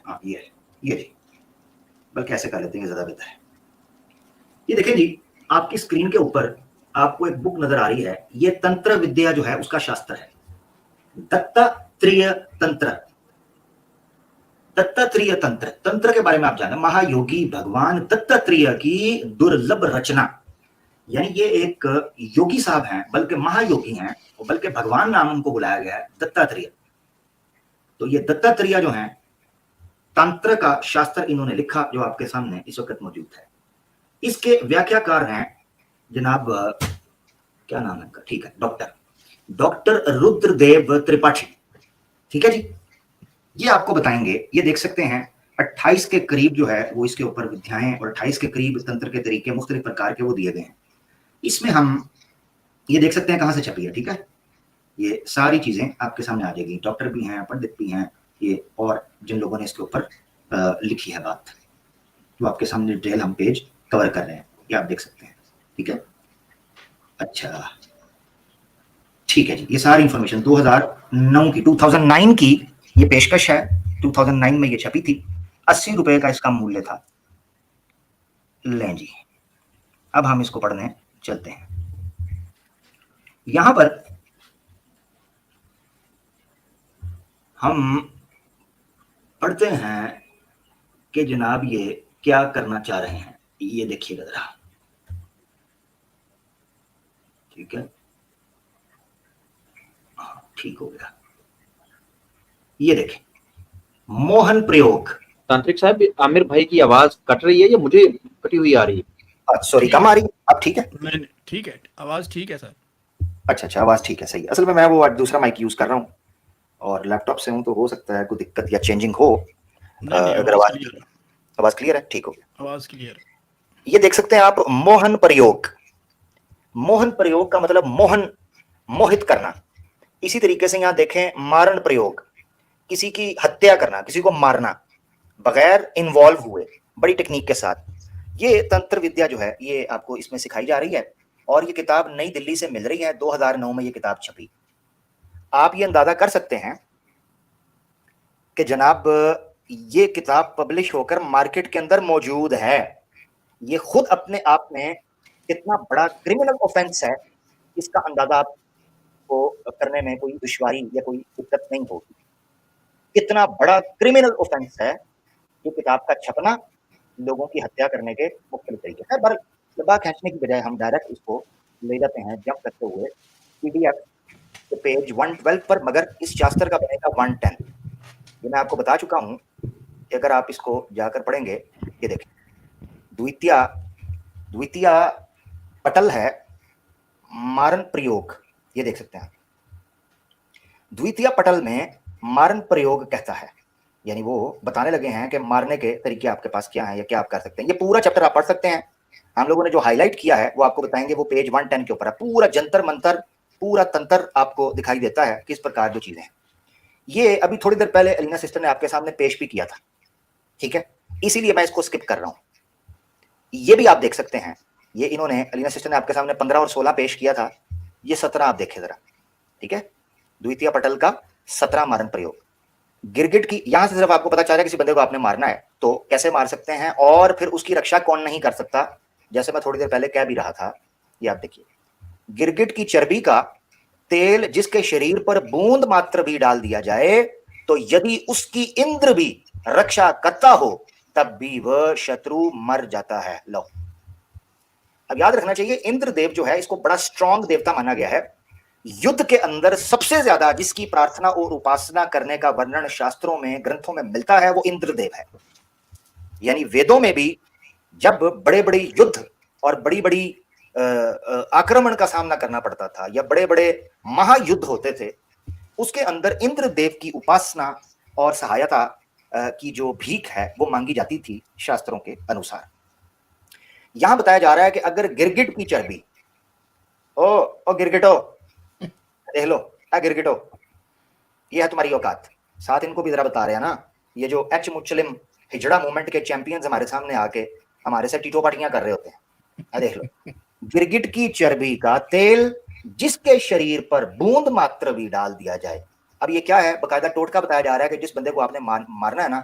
हाँ ये है, ये जी, बल्कि ऐसे कर लेते हैं, ज्यादा बेहतर है। ये देखें जी, आपकी स्क्रीन के ऊपर आपको एक बुक नजर आ रही है, ये तंत्र विद्या जो है उसका शास्त्र है, दत्तात्रेय तंत्र। दत्तात्रेय तंत्र, तंत्र के बारे में आप जाने, महायोगी भगवान दत्तात्रेय की दुर्लभ रचना, यानी ये एक योगी साहब हैं, बल्कि महायोगी हैं, बल्कि भगवान नाम उनको बुलाया गया है, दत्तात्रेय। तो ये दत्तात्रेय जो हैं, तंत्र का शास्त्र इन्होंने लिखा, जो आपके सामने इस वक्त मौजूद है। इसके व्याख्याकार हैं जनाब, क्या नाम है इनका, ठीक है, डॉक्टर रुद्रदेव त्रिपाठी। ठीक है जी, ये आपको बताएंगे, ये देख सकते हैं 28 के करीब जो है वो इसके ऊपर विद्याएं, और 28 के करीब तंत्र के तरीके मुख्तलिफ प्रकार के वो दिए गए हैं। इसमें हम ये देख सकते हैं कहां से छपी है, ठीक है, ये सारी चीजें आपके सामने आ जाएगी, डॉक्टर भी हैं, पंडित भी हैं ये, और जिन लोगों ने इसके ऊपर लिखी है बात, तो आपके सामने डिटेल हम पेज कवर कर रहे हैं, ये आप देख सकते हैं। ठीक है, अच्छा ठीक है जी, ये सारी इंफॉर्मेशन 2009 की ये पेशकश है, 2009 में ये छपी थी, 80 रुपए का इसका मूल्य था। लें जी, अब हम इसको पढ़ने चलते हैं। यहां पर हम पढ़ते हैं कि जनाब ये क्या करना चाह रहे हैं, ये देखिएगा जरा, ठीक है, ठीक हो गया। ये देखें, मोहन प्रयोग। तांत्रिक साहब, आमिर भाई की आवाज कट रही है या मुझे कटी हुई आ रही है? सॉरी, कम आ रही है, अब ठीक है? नहीं ठीक है, आवाज ठीक है सर। अच्छा, आवाज ठीक है, सही है। असल में मैं वो आज दूसरा माइक यूज कर रहा हूँ और लैपटॉप से हूँ, तो हो सकता है कोई दिक्कत या चेंजिंग हो। अगर आवाज क्लियर है, ठीक हो गया, आवाज क्लियर। ये देख सकते हैं आप, मोहन प्रयोग। मोहन प्रयोग का मतलब मोहन, मोहित करना। इसी तरीके से यहां देखें, मारण प्रयोग, किसी की हत्या करना, किसी को मारना बगैर इन्वॉल्व हुए, बड़ी टेक्निक के साथ। ये तंत्र विद्या जो है ये आपको इसमें सिखाई जा रही है, और ये किताब नई दिल्ली से मिल रही है, 2009 में ये किताब छपी। आप ये अंदाजा कर सकते हैं कि जनाब ये किताब पब्लिश होकर मार्केट के अंदर मौजूद है। ये खुद अपने आप में कितना बड़ा क्रिमिनल ऑफेंस है, इसका अंदाजा आपको करने में कोई दुश्वारी या कोई दिक्कत नहीं होगी। कितना बड़ा क्रिमिनल ऑफेंस है ये किताब का छपना, लोगों की हत्या करने के मुख्तलिफ तरीके है। पर लंबा खींचने की बजाय हम डायरेक्ट इसको ले जाते हैं जंप करते हुए पीडीएफ के पेज 112 पर, मगर इस शास्त्र का बनेगा 110। ये मैं आपको बता चुका हूं कि अगर आप इसको जाकर पढ़ेंगे, ये देखें, द्वितीय पटल है, मारण प्रयोग, ये देख सकते हैं। द्वितीय पटल में मारण प्रयोग कहता है, यानी वो बताने लगे हैं कि मारने के तरीके आपके पास क्या है या क्या आप कर सकते हैं। ये पूरा चैप्टर आप पढ़ सकते हैं, हम लोगों ने जो हाईलाइट किया है वो आपको बताएंगे, वो पेज 110 के ऊपर है। पूरा जंतर मंतर, पूरा तंत्र आपको दिखाई देता है, किस प्रकार जो चीजें हैं। ये अभी थोड़ी देर पहले अलीना सिस्टर ने आपके सामने पेश भी किया था, ठीक है, इसीलिए मैं इसको स्किप कर रहा हूं। ये भी आप देख सकते हैं, ये इन्होंने, अलीना सिस्टर ने आपके सामने 15 और 16 पेश किया था, ये 17 आप देखें जरा, ठीक है, द्वितीय पटल का 17 मारण प्रयोग। गिरगिट की, यहां से सिर्फ आपको पता चल रहा है किसी बंदे को आपने मारना है तो कैसे मार सकते हैं, और फिर उसकी रक्षा कौन नहीं कर सकता, जैसे मैं थोड़ी देर पहले कह भी रहा था। ये आप देखिए, गिरगिट की चर्बी का तेल जिसके शरीर पर बूंद मात्र भी डाल दिया जाए, तो यदि उसकी इंद्र भी रक्षा करता हो तब भी वह शत्रु मर जाता है। लो, अब याद रखना चाहिए, इंद्रदेव जो है इसको बड़ा स्ट्रॉन्ग देवता माना गया है। युद्ध के अंदर सबसे ज्यादा जिसकी प्रार्थना और उपासना करने का वर्णन शास्त्रों में, ग्रंथों में मिलता है, वो इंद्रदेव है। यानी वेदों में भी जब बड़े बड़े युद्ध और बड़ी बड़ी आक्रमण का सामना करना पड़ता था, या बड़े बड़े महायुद्ध होते थे, उसके अंदर इंद्रदेव की उपासना और सहायता की जो भीख है वो मांगी जाती थी शास्त्रों के अनुसार। यहां बताया जा रहा है कि अगर गिरगिट की चर्बी, ओ गिरगिटो देख लो, गिरगिटो, ये है तुम्हारी औकात। साथ इनको भी जरा बता रहे हैं ना, ये जो एच मुचलिम हिजड़ा मूवमेंट के चैंपियंस हमारे सामने आके हमारे से टीटो पाटियां कर रहे होते हैं। देख लो, गिरगिट की चर्बी का तेल जिसके शरीर पर बूंद मात्र भी डाल दिया जाए। अब ये क्या है, बकायदा टोटका बताया जा रहा है कि जिस बंदे को आपने मारना है ना,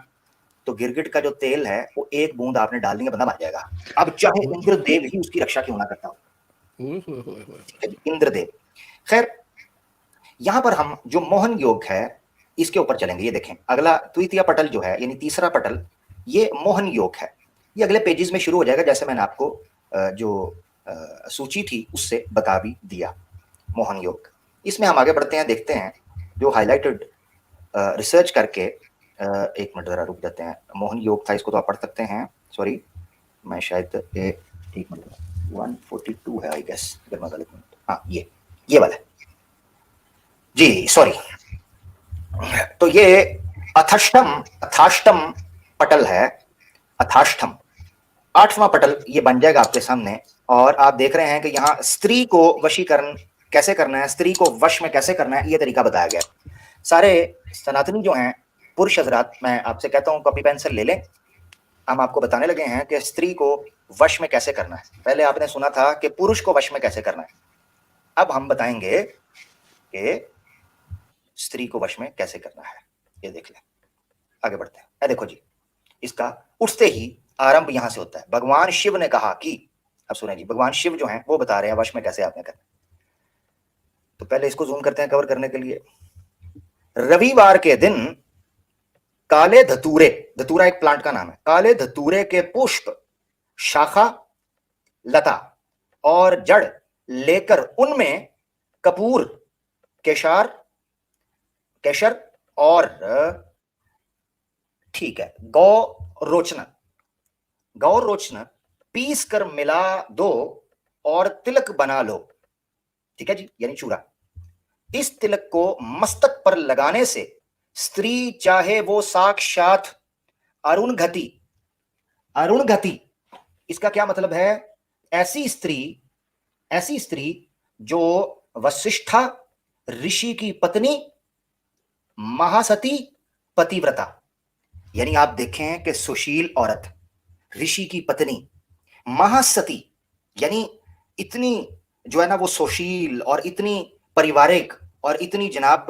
तो गिरगिट का जो तेल है वो एक बूंद आपने डाल दी, बंदा मर जाएगा। अब चाहे इंद्रदेव ही उसकी रक्षा क्यों ना करता हो, इंद्रदेव। खैर, यहां पर हम जो मोहन योग है इसके ऊपर चलेंगे। ये देखें, अगला द्वितीय पटल जो है यानी तीसरा पटल, ये मोहन योग है। ये अगले पेजेस में शुरू हो जाएगा, जैसे मैंने आपको जो सूची थी उससे बता भी दिया। मोहन योग, इसमें हम आगे बढ़ते हैं, देखते हैं जो हाईलाइटेड रिसर्च करके, एक मिनट जरा रुक जाते हैं। मोहन योग था, इसको तो आप पढ़ सकते हैं। सॉरी, मैं शायद एक मिनट, 142 है आई गेस, अगर मैं गलत हूं। हाँ, ये वाला जी, सॉरी। तो ये अथाष्टम पटल है, अथाष्टम 8वां पटल ये बन जाएगा आपके सामने। और आप देख रहे हैं कि यहाँ स्त्री को वशीकरण कैसे करना है, स्त्री को वश में कैसे करना है, ये तरीका बताया गया। सारे सनातनी जो हैं, पुरुष हजरात, मैं आपसे कहता हूँ कॉपी पेंसिल ले लें। हम आपको बताने लगे हैं कि स्त्री को वश में कैसे करना है। पहले आपने सुना था कि पुरुष को वश में कैसे करना है, अब हम बताएंगे कि स्त्री को वश में कैसे करना है। ये देख लें, आगे बढ़ते हैं। देखो जी, इसका उठते ही आरंभ यहां से होता है। भगवान शिव ने कहा कि, अब सुने जी, भगवान शिव जो हैं वो बता रहे हैं वश में कैसे आपने करना। तो पहले इसको जूम करते हैं कवर करने के लिए। रविवार के दिन काले धतूरे, धतूरा एक प्लांट का नाम है, काले धतूरे के पुष्प, शाखा, लता और जड़ लेकर उनमें कपूर, केशर और ठीक है गौ रोचना पीस कर मिला दो और तिलक बना लो। ठीक है जी, यानी चूरा। इस तिलक को मस्तक पर लगाने से स्त्री, चाहे वो साक्षात अरुणधति, इसका क्या मतलब है? ऐसी स्त्री जो वशिष्ठा ऋषि की पत्नी, महासती, पतिव्रता, यानी आप देखें कि सुशील औरत, ऋषि की पत्नी, महासती, यानी इतनी जो है ना वो सुशील और इतनी पारिवारिक और इतनी जनाब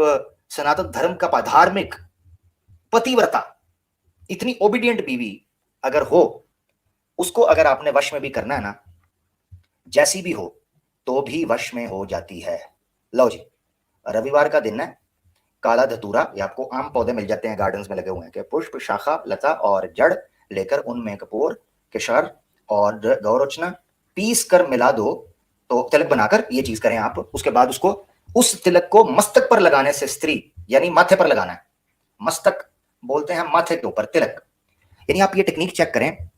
सनातन धर्म का धार्मिक, पतिव्रता, इतनी ओबीडियंट बीवी अगर हो, उसको अगर आपने वश में भी करना है ना, जैसी भी हो तो भी वश में हो जाती है। लो जी, रविवार का दिन है, काला धतूरा, ये आपको आम पौधे मिल जाते हैं, गार्डन्स में लगे हुए हैं, कि पुष्प, शाखा, लता और जड़ लेकर उनमें कपूर, केशर और गौरोचना पीस कर मिला दो, तो तिलक बनाकर ये चीज करें आप। उसके बाद उसको, उस तिलक को मस्तक पर लगाने से, स्त्री यानी माथे पर लगाना है, मस्तक बोलते हैं माथे के ऊपर तिलक। यानी आप ये टेक्निक चेक करें,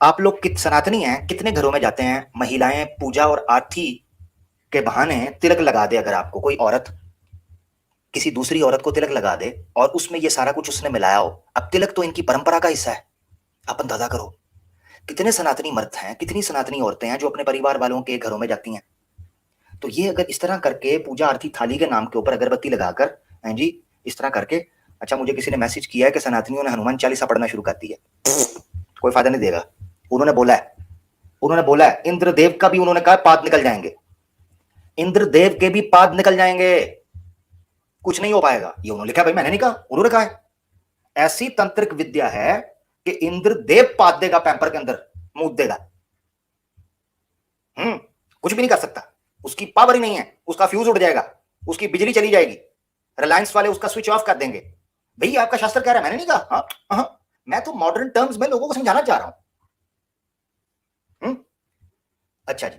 आप लोग सनातनी हैं, कितने घरों में जाते हैं, महिलाएं पूजा और आरती के बहाने तिलक लगा दे। अगर आपको कोई औरत किसी दूसरी औरत को तिलक लगा दे और उसमें ये सारा कुछ उसने मिलाया हो, अब तिलक तो इनकी परंपरा का हिस्सा है। आप अंदाजा करो कितने सनातनी मर्द हैं, कितनी सनातनी औरतें हैं जो अपने परिवार वालों के घरों में जाती हैं। तो ये अगर इस तरह करके पूजा आरती थाली के नाम के ऊपर अगरबत्ती लगाकर, हैं जी, इस तरह करके। अच्छा, मुझे किसी ने मैसेज किया है कि सनातनियों ने हनुमान चालीसा पढ़ना शुरू कर दी है। कोई फायदा नहीं देगा। उन्होंने बोला है इंद्रदेव का भी, उन्होंने कहा पाद निकल जाएंगे, इंद्रदेव के भी पाद निकल जाएंगे, कुछ नहीं हो पाएगा। ये उन्होंने लिखा, भाई मैंने नहीं कहा, उन्होंने कहा है। ऐसी तंत्रिक विद्या है कि इंद्रदेव पाद देगा, पैंपर के अंदर मूत देगा। कुछ भी नहीं कर सकता, उसकी पावर ही नहीं है, उसका फ्यूज उड़ जाएगा, उसकी बिजली चली जाएगी, रिलायंस वाले उसका स्विच ऑफ कर देंगे। भैया आपका शास्त्र कह रहा है, मैंने नहीं कहा। हाँ, मैं तो मॉडर्न टर्म्स में लोगों को समझाना चाह रहा हूं। अच्छा जी,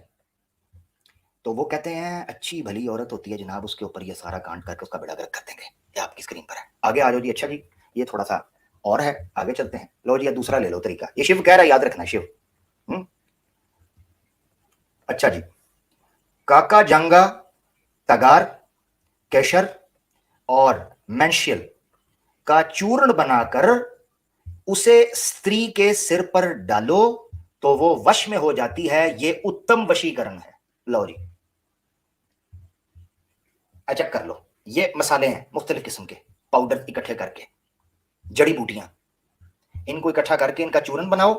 तो वो कहते हैं अच्छी भली औरत होती है जनाब, उसके ऊपर ये सारा कांड करके उसका बेड़ा गर्क कर देंगे। ये आपकी स्क्रीन पर है, आगे आ जाओ जी। अच्छा जी, ये थोड़ा सा और है, आगे चलते हैं। लो जी, दूसरा ले लो तरीका, ये शिव कह रहा है, याद रखना शिव। अच्छा जी, काका जंगा, तगार, केशर और मेंशियल का चूर्ण बनाकर उसे स्त्री के सिर पर डालो तो वो वश में हो जाती है। ये उत्तम वशीकरण है। लो जी, अच्छा कर लो। ये मसाले हैं मुख्तलिफ किस्म के, पाउडर इकट्ठे करके, जड़ी बूटियां, इनको इकट्ठा करके इनका चूर्ण बनाओ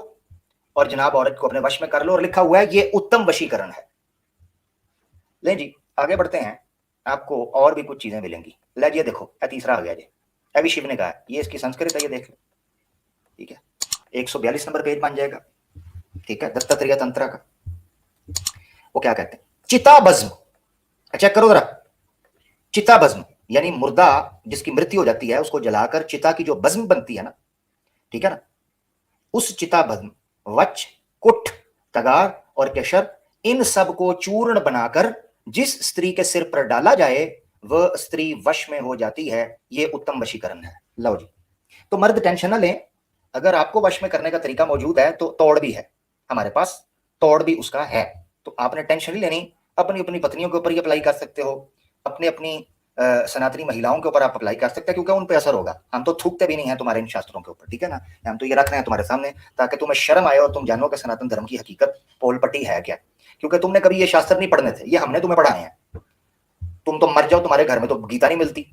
और जनाब औरत को अपने वश में कर लो। और लिखा हुआ है ये उत्तम वशीकरण है। ले जी, आगे बढ़ते हैं, आपको और भी कुछ चीजें मिलेंगी। ले जी, देखो तीसरा आ गया जी, अभी शिव ने कहा, ये इसकी संस्कृत है, ये देख लो। 142 नंबर पेज बन जाएगा, ठीक है, दत्तात्रेय तंत्र का। वो क्या कहते हैं, चिता भस्म, चेक करो जरा, चिता भस्म यानी मुर्दा जिसकी मृत्यु हो जाती है उसको जलाकर चिता की जो भस्म बनती है ना, ठीक है ना, उस चिता भस्म, वच, कुठ, तगार और केशर, इन सब को चूर्ण बनाकर जिस स्त्री के सिर पर डाला जाए वह स्त्री वश में हो जाती है। ये उत्तम वशीकरण है। लो जी, तो मर्द टेंशन ना लें, अगर आपको वश में करने का तरीका मौजूद है तो तोड़ भी है हमारे पास, तोड़ भी उसका है, तो आपने टेंशन नहीं लेनी। अपनी अपनी पत्नियों के ऊपर ही अप्लाई कर सकते हो, अपनी अपनी सनातनी महिलाओं के ऊपर आप अप्लाई कर सकते हैं, क्योंकि उन पे असर होगा। हम तो थूकते भी नहीं है तुम्हारे इन शास्त्रों के ऊपर, ठीक है ना, हम तो ये रख रहे हैं तुम्हारे सामने ताकि तुम्हें शर्म आए और तुम जानो कि सनातन धर्म की हकीकत पोलपट्टी है क्या, क्योंकि तुमने कभी ये शास्त्र नहीं पढ़ने थे, ये हमने तुम्हें पढ़ाए हैं। तुम तो मर जाओ, तुम्हारे घर में तो गीता नहीं मिलती,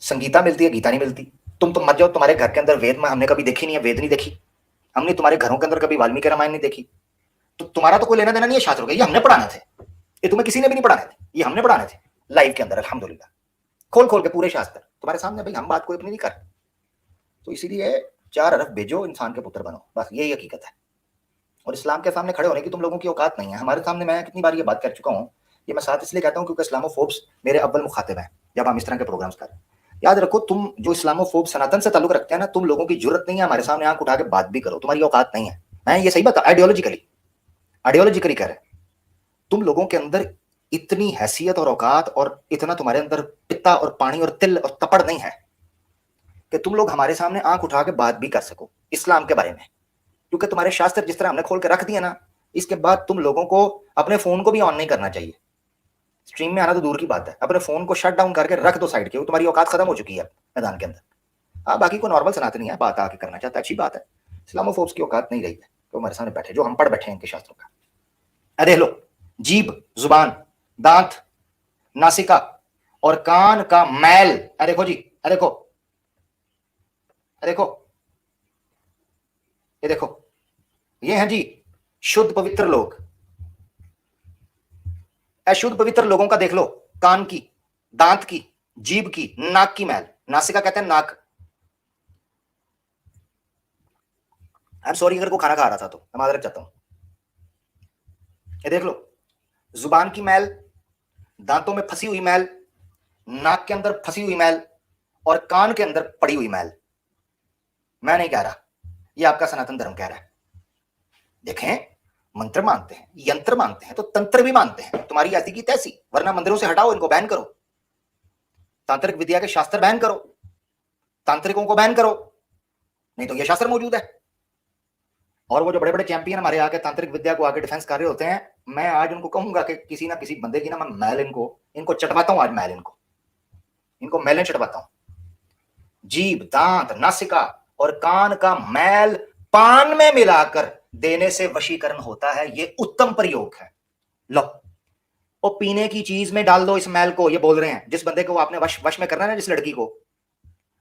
संगीता मिलती है, गीता नहीं मिलती। तुम तो मर जाओ, तुम्हारे घर के अंदर वेद में हमने कभी देखी नहीं है, वेद नहीं देखी हमने, तुम्हारे घरों के अंदर कभी वाल्मीकि रामायण नहीं देखी, तो तुम्हारा तो कोई लेना देना नहीं है शास्त्रों का, ये हमने पढ़ाने थे, ये तुम्हें किसी ने भी नहीं पढ़ाने थे, ये हमने पढ़ाने थे लाइव के अंदर, अल्हम्दुलिल्लाह खोल खोल के पूरे शास्त्र तुम्हारे सामने। भाई हम बात कोई अपनी नहीं कर, तो इसीलिए 4 अरब भेजो, इंसान के पुत्र बनो, बस यही हकीकत है। और इस्लाम के सामने खड़े होने की तुम लोगों की औकात नहीं है। हमारे सामने मैं कितनी बार ये बात कर चुका हूँ, ये मैं साथ इसलिए कहता हूँ क्योंकि इस्लामोफोब्स मेरे अव्वल मुखातिब हैं जब हम इस तरह के प्रोग्राम्स कर रहे हैं। याद रखो, तुम जो इस्लामोफोब सनातन से ताल्लुक रखते हैं ना, तुम लोगों की जरूरत नहीं है हमारे सामने आंख उठा के बात भी करो, तुम्हारी औकात नहीं है। मैं ये सही बता, आइडियोलॉजिकली कह रहे, तुम लोगों के अंदर इतनी हैसियत और औकात और इतना तुम्हारे अंदर पित्ता और पानी और तिल और तपड़ नहीं है कि तुम लोग हमारे सामने आंख उठा के बात भी कर सको इस्लाम के बारे में, क्योंकि तुम्हारे शास्त्र जिस तरह हमने खोल के रख दिया ना, इसके बाद तुम लोगों को अपने फोन को भी ऑन नहीं करना चाहिए। स्ट्रीम में आना तो दूर की बात है, अपने फोन को शट डाउन करके रख दो साइड के, तुम्हारी औकात खत्म हो चुकी है मैदान के अंदर। हाँ, बाकी को नॉर्मल सनातनी है, बात आके करना चाहता है, अच्छी बात है। इस्लामोफोब्स की औकात नहीं रही है तो हमारे सामने बैठे, जो हम पढ़ बैठे हैं इनके शास्त्रों का। अरे लो, जीभ, जुबान, दांत, नासिका और कान का मैल, अरे देखो जी, अरे देखो, अरे देखो, ये देखो, ये हैं जी शुद्ध पवित्र लोग। अशुद्ध पवित्र लोगों का देख लो, कान की, दांत की, जीभ की, नाक की मैल, नासिका कहते हैं नाक। आई एम सॉरी अगर को खाना खा रहा था तो मैं माजरत चाहता हूं। ये देख लो, जुबान की मैल, दांतों में फंसी हुई मैल, नाक के अंदर फंसी हुई मैल और कान के अंदर पड़ी हुई मैल। मैं नहीं कह रहा, ये आपका सनातन धर्म कह रहा है। देखें, मंत्र मानते हैं, यंत्र मानते हैं तो तंत्र भी मानते हैं, तुम्हारी ऐसी की तैसी, वरना मंदिरों से हटाओ, इनको बैन करो, तांत्रिक विद्या के शास्त्र बैन करो, तांत्रिकों को बैन करो, नहीं तो ये शास्त्र मौजूद है। और वो जो बड़े बड़े चैंपियन हमारे आके तांत्रिक विद्या को आगे डिफेंस कर रहे होते हैं, मैं आज उनको कहूंगा कि किसी ना किसी बंदे की ना मैं मैल इनको चटवाता हूं, आज मैल इनको मैलें चटवाता हूं। जीभ, दांत, नासिका और कान का मैल पान में मिलाकर देने से वशीकरण होता है, ये उत्तम प्रयोग है। लो, वो पीने की चीज में डाल दो इस मैल को, ये बोल रहे हैं जिस बंदे को आपने वश में करना है ना, जिस लड़की को,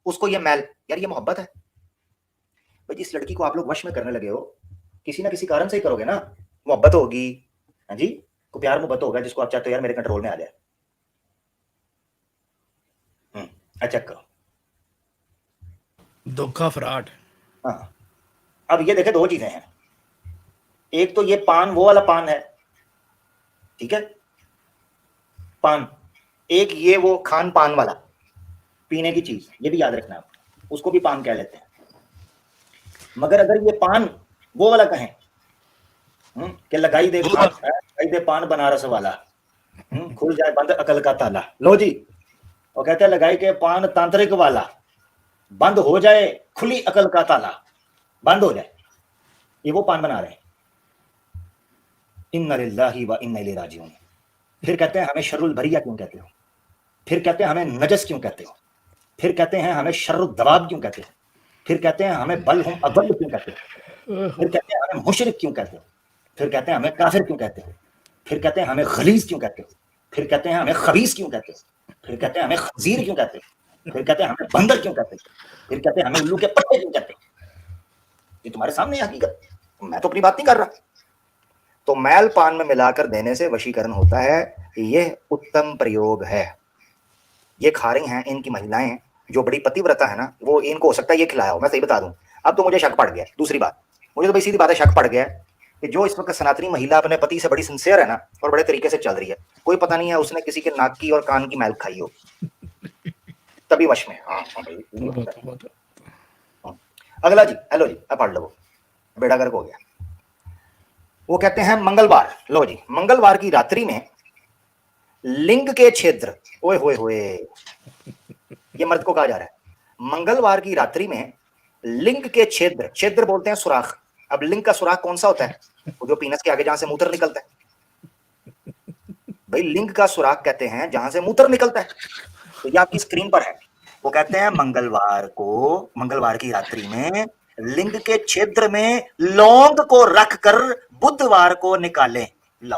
उसको ये मैल, यार ये मोहब्बत है भाई। जिस लड़की को आप लोग वश में करने लगे हो, किसी ना किसी कारण से ही करोगे ना, मोहब्बत होगी, हाँ जी, को प्यार मोहब्बत होगा, जिसको आप चाहते हो यार मेरे कंट्रोल में आ जाए। अच्छा करो, धोखा, फ्रॉड। हाँ, अब ये देखे, 2 चीजें हैं, एक तो ये पान वो वाला पान है, ठीक है, पान, एक ये वो खान पान वाला पीने की चीज, ये भी याद रखना आप, उसको भी पान कह लेते हैं। मगर अगर ये पान वो वाला कहें कि लगाई दे पान बनारस वाला, खुल जाए बंद अकल का ताला, लो जी, और कहते हैं लगाई के पान तांत्रिक वाला, बंद हो जाए खुली अकल का ताला, बंद हो जाए, ये वो पान बना रहे हैं। इन्ना लिल्लाहि व इन्ना इलैहि राजिऊन। फिर कहते हैं हमें शर्रुल बरिया क्यों कहते हो, फिर कहते हैं हमें नजस क्यों कहते हो, फिर कहते हैं हमें शर्रुल दवाब क्यों कहते हो, फिर कहते हैं हमें बल हम अबल क्यों कहते हो, फिर कहते हैं हमें मुशरिक क्यों कहते हो, फिर कहते हैं हमें काफिर क्यों कहते हो, फिर कहते हैं हमें गलीज क्यों कहते हो, फिर कहते हैं हमें खबीस क्यों कहते हो, फिर कहते हैं हमें खजीर क्यों कहते हो, फिर कहते हैं हमें बंदर क्यों कहते हो, फिर कहते हैं हमें उल्लू के पट्टे क्यों कहते हो। ये तुम्हारे सामने हकीकत, मैं तो अपनी बात नहीं कर रहा। तो मैल पान में मिलाकर देने से वशीकरण होता है, यह उत्तम प्रयोग है। ये खा रही हैं इनकी महिलाएं जो बड़ी पतिव्रता है ना, वो इनको हो सकता है ये खिलाया हो। मैं सही बता दूं, अब तो मुझे शक पड़ गया। दूसरी बात, मुझे तो भाई सीधी बात है, शक पड़ गया कि जो इस वक्त सनातनी महिला अपने पति से बड़ी सिंसियर है ना, और बड़े तरीके से चल रही है, कोई पता नहीं है उसने किसी के नाक की और कान की मैल खाई हो, तभी वश में। हाँ भाई। अगला जी, हेलो जी, अब पढ़ लो, बेड़ा गर्क हो गया। वो कहते हैं मंगलवार, लो जी, मंगलवार की रात्रि में लिंग के छिद्र, ओए होए होए, ये मर्द को कहा जा रहा है, मंगलवार की रात्रि में लिंग के छिद्र, छिद्र बोलते हैं सुराख। अब लिंग का सुराख कौन सा होता है? वो जो पीनस के आगे जहां से मूत्र निकलता है, भाई लिंग का सुराख कहते हैं जहां से मूत्र निकलता है। तो ये आपकी स्क्रीन पर है। वो कहते हैं मंगलवार को, मंगलवार की रात्रि में लिंग के छिद्र में लौंग को रखकर बुधवार को निकालें। लो,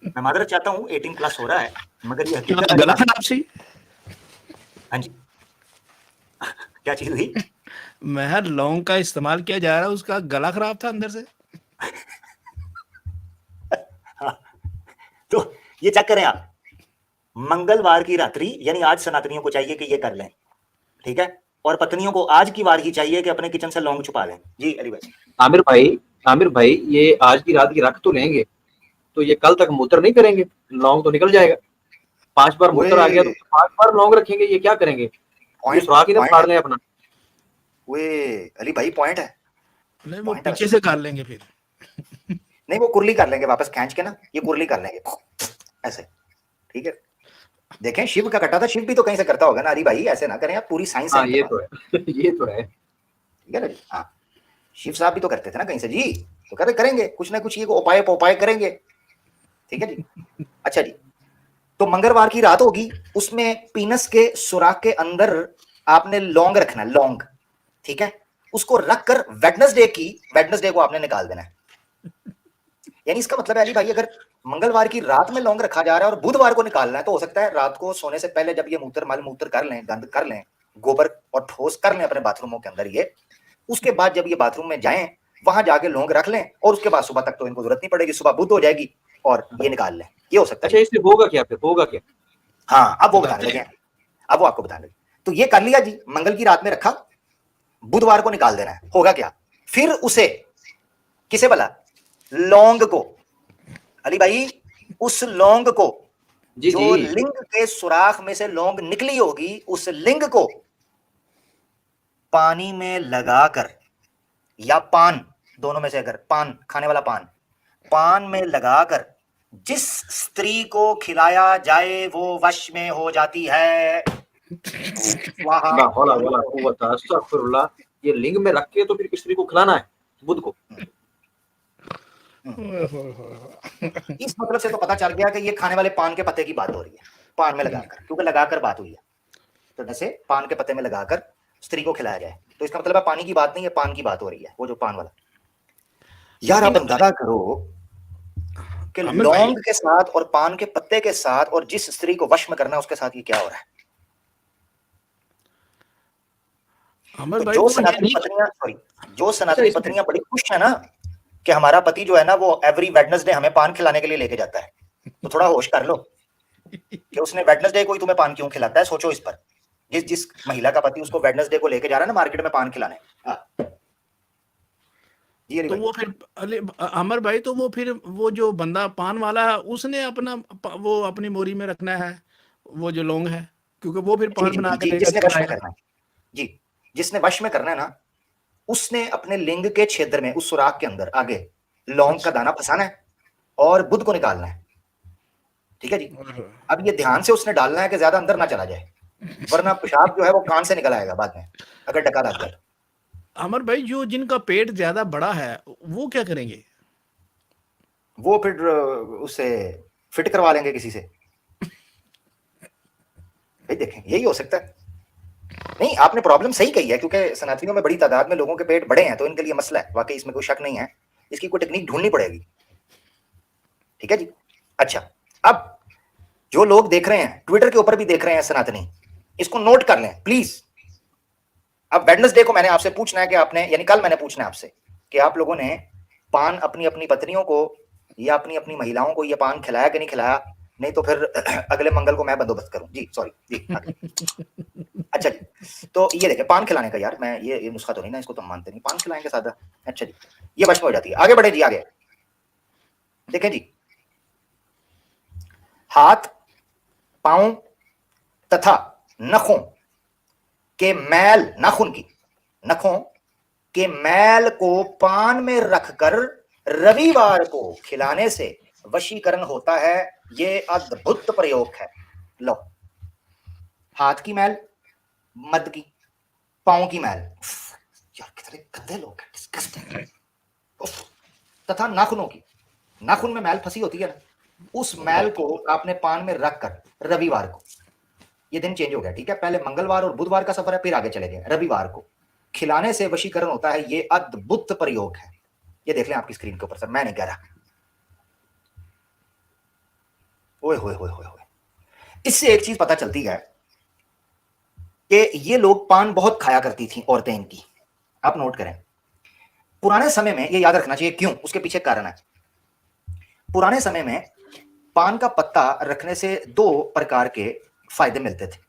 मैं मादर चाहता हूं 18 प्लस हो रहा है, मगर ये हकीकत है। गला खराब सी। हाँ जी, क्या चीज हुई? मैं लौंग का इस्तेमाल किया जा रहा है, उसका गला खराब था अंदर से। तो ये चेक करें आप, मंगलवार की रात्रि, यानी आज सनातनियों को चाहिए कि ये कर लें, ठीक है, और पत्नियों को आज की बार ही चाहिए कि अपने किचन से लौंग छुपा लें। जी अली भाई। आमिर भाई ये आज की रात की रख तो लेंगे, तो ये कल तक मूत्र नहीं करेंगे, लौंग तो निकल जाएगा। 5 बार मूत्र आ गया तो 5 बार लौंग रखेंगे, ये क्या करेंगे? ये सुराख ही तो फाड़ लें अपना। वे अली भाई पॉइंट है। नहीं, वो पीछे से कर लेंगे फिर। नहीं, वो कुर्ली कर लेंगे वापस खींच के ना, ये कुर्ली कर लेंगे ऐसे, ठीक है। देखें, शिव का कटा था, शिव भी तो कहीं से करता होगा ना अली भाई, ऐसे ना करें आप, पूरी साइंस है। ये तो है ये तो है, ठीक है ना जी। हाँ, शिव साहब भी तो करते थे ना कहीं से जी, तो करेंगे कुछ ना कुछ, ये उपाय करेंगे, ठीक है जी। अच्छा जी, तो मंगलवार की रात होगी, उसमें पीनस के सुराख के अंदर आपने लौंग रखना, लौंग, ठीक है, उसको रखकर वेडनेसडे को आपने निकाल देना है। यानी इसका मतलब है अली भाई, अगर मंगलवार की रात में लौंग रखा जा रहा है और बुधवार को निकालना है, तो हो सकता है रात को सोने से पहले जब ये मूत्र कर लें, गंद कर लें, गोबर और ठोस कर लें अपने बाथरूमों के अंदर ये, उसके बाद जब ये बाथरूम में जाएं, वहां जाके लौंग रख लें, और उसके बाद सुबह तक तो इनको जरूरत नहीं पड़ेगी, सुबह बुध हो जाएगी और ये निकाल लें। ये हो सकता है। अच्छा, इससे होगा क्या फिर, होगा क्या? हाँ, अब वो बताने लगे, अब वो आपको बताने लगे। तो ये कर लिया जी, मंगल की रात में रखा, बुधवार को निकाल देना है, होगा क्या? फिर उसे किसे बोला? लौंग को। अली भाई, उस लौंग को, जो लिंग के सुराख में से लौंग निकली होगी, उस लिंग को पानी में लगाकर, या पान, दोनों में से, अगर पान खाने वाला पान में लगाकर जिस स्त्री को खिलाया जाए वो वश में हो जाती है। ये लिंग में रख के तो फिर स्त्री को खिलाना है बुध को। इस मतलब से तो पता चल गया कि ये खाने वाले पान के पत्ते की बात हो रही है, पान में लगाकर, क्योंकि लगाकर बात हुई है, तो जैसे पान के पत्ते में लगाकर स्त्री को खिलाया जाए, तो इसका मतलब है पानी की बात नहीं है, पान की बात हो रही है, वो जो पान वाला। यार आप अंदाजा करो कि लौंग के साथ और पान के पत्ते के साथ और जिस स्त्री को वश में करना है उसके साथ ये क्या हो रहा है। तो जो सनातनी पत्नियां बड़ी खुश है ना कि हमारा पति जो है ना वो एवरी वेडनेसडे हमें पान खिलाने के लिए लेके जाता है, तो थोड़ा होश कर लो कि उसने वेडनेसडे को ही तुम्हें पान क्यों खिलाता है। सोचो इस पर, जिस महिला का पति उसको वेडनेसडे को लेके जा रहा है ना मार्केट में पान खिलाने। तो वो फिर अमर भाई, तो वो फिर वो जो बंदा पान वाला है उसने वो अपनी मोरी में रखना है वो जो लौंग है, क्योंकि वो फिर पान बना के जिसने वश में करना है जी, जिसने वश में करना है ना, उसने अपने लिंग के क्षेत्र में उस सुराख के अंदर आगे लौंग का दाना फंसाना है और बुध को निकालना है, ठीक है जी। अब ये ध्यान से उसने डालना है कि ज्यादा अंदर ना चला जाए, वरना पेशाब जो है वो कान से निकल आएगा बाद में अगर डका लग गया। अमर भाई, जो जिनका पेट ज्यादा बड़ा है वो क्या करेंगे? वो फिर उससे फिट करवा लेंगे किसी से। भाई देखें, यही हो सकता है। नहीं, आपने प्रॉब्लम सही कही है, क्योंकि सनातनियों में बड़ी तादाद में लोगों के पेट बड़े हैं, तो इनके लिए मसला है, वाकई इसमें कोई शक नहीं है, इसकी कोई टेक्निक ढूंढनी पड़ेगी, ठीक है जी। अच्छा, अब जो लोग देख रहे हैं, ट्विटर के ऊपर भी देख रहे हैं सनातनी, इसको नोट कर लें प्लीज। अब वेडनेसडे को मैंने आपसे पूछना है कि आपने, यानी कल मैंने पूछना है आपसे कि आप लोगों ने पान अपनी अपनी पत्नियों को या अपनी अपनी महिलाओं को ये पान खिलाया कि नहीं खिलाया, नहीं तो फिर अगले मंगल को मैं बंदोबस्त करूं जी, सॉरी जी आगे। अच्छा जी, तो ये देखिए पान खिलाने का, यार मैं ये नुस्खा तो नहीं ना, इसको तो हम मानते नहीं, पान खिलाएंगे सादा। अच्छा जी, ये वश में हो जाती है। आगे बढ़े जी, आगे देखें जी, हाथ, पांव तथा नखों के मैल, नखों के मैल को पान में रखकर रविवार को खिलाने से वशीकरण होता है। ये अद्भुत प्रयोग है। लो, हाथ की मैल, मद की, पांव की मैल, यार कितने गंदे लोग हैं, डिस्गस्टिंग, तथा नाखूनों की, नाखून में मैल फंसी होती है ना, उस मैल को आपने पान में रखकर रविवार को, ये दिन चेंज हो गया, ठीक है, पहले मंगलवार और बुधवार का सफर है, फिर आगे चले गए, रविवार को खिलाने से वशीकरण होता है। ये अद्भुत प्रयोग है। ये देख लें आपकी स्क्रीन के ऊपर सर, मैं नहीं कह रहा। ओए होए होए होए होए, इससे एक चीज पता चलती है कि ये लोग पान बहुत खाया करती थी औरतें इनकी। आप नोट करें, पुराने समय में, ये याद रखना चाहिए क्यों, उसके पीछे कारण है। पुराने समय में पान का पत्ता रखने से दो प्रकार के फायदे मिलते थे।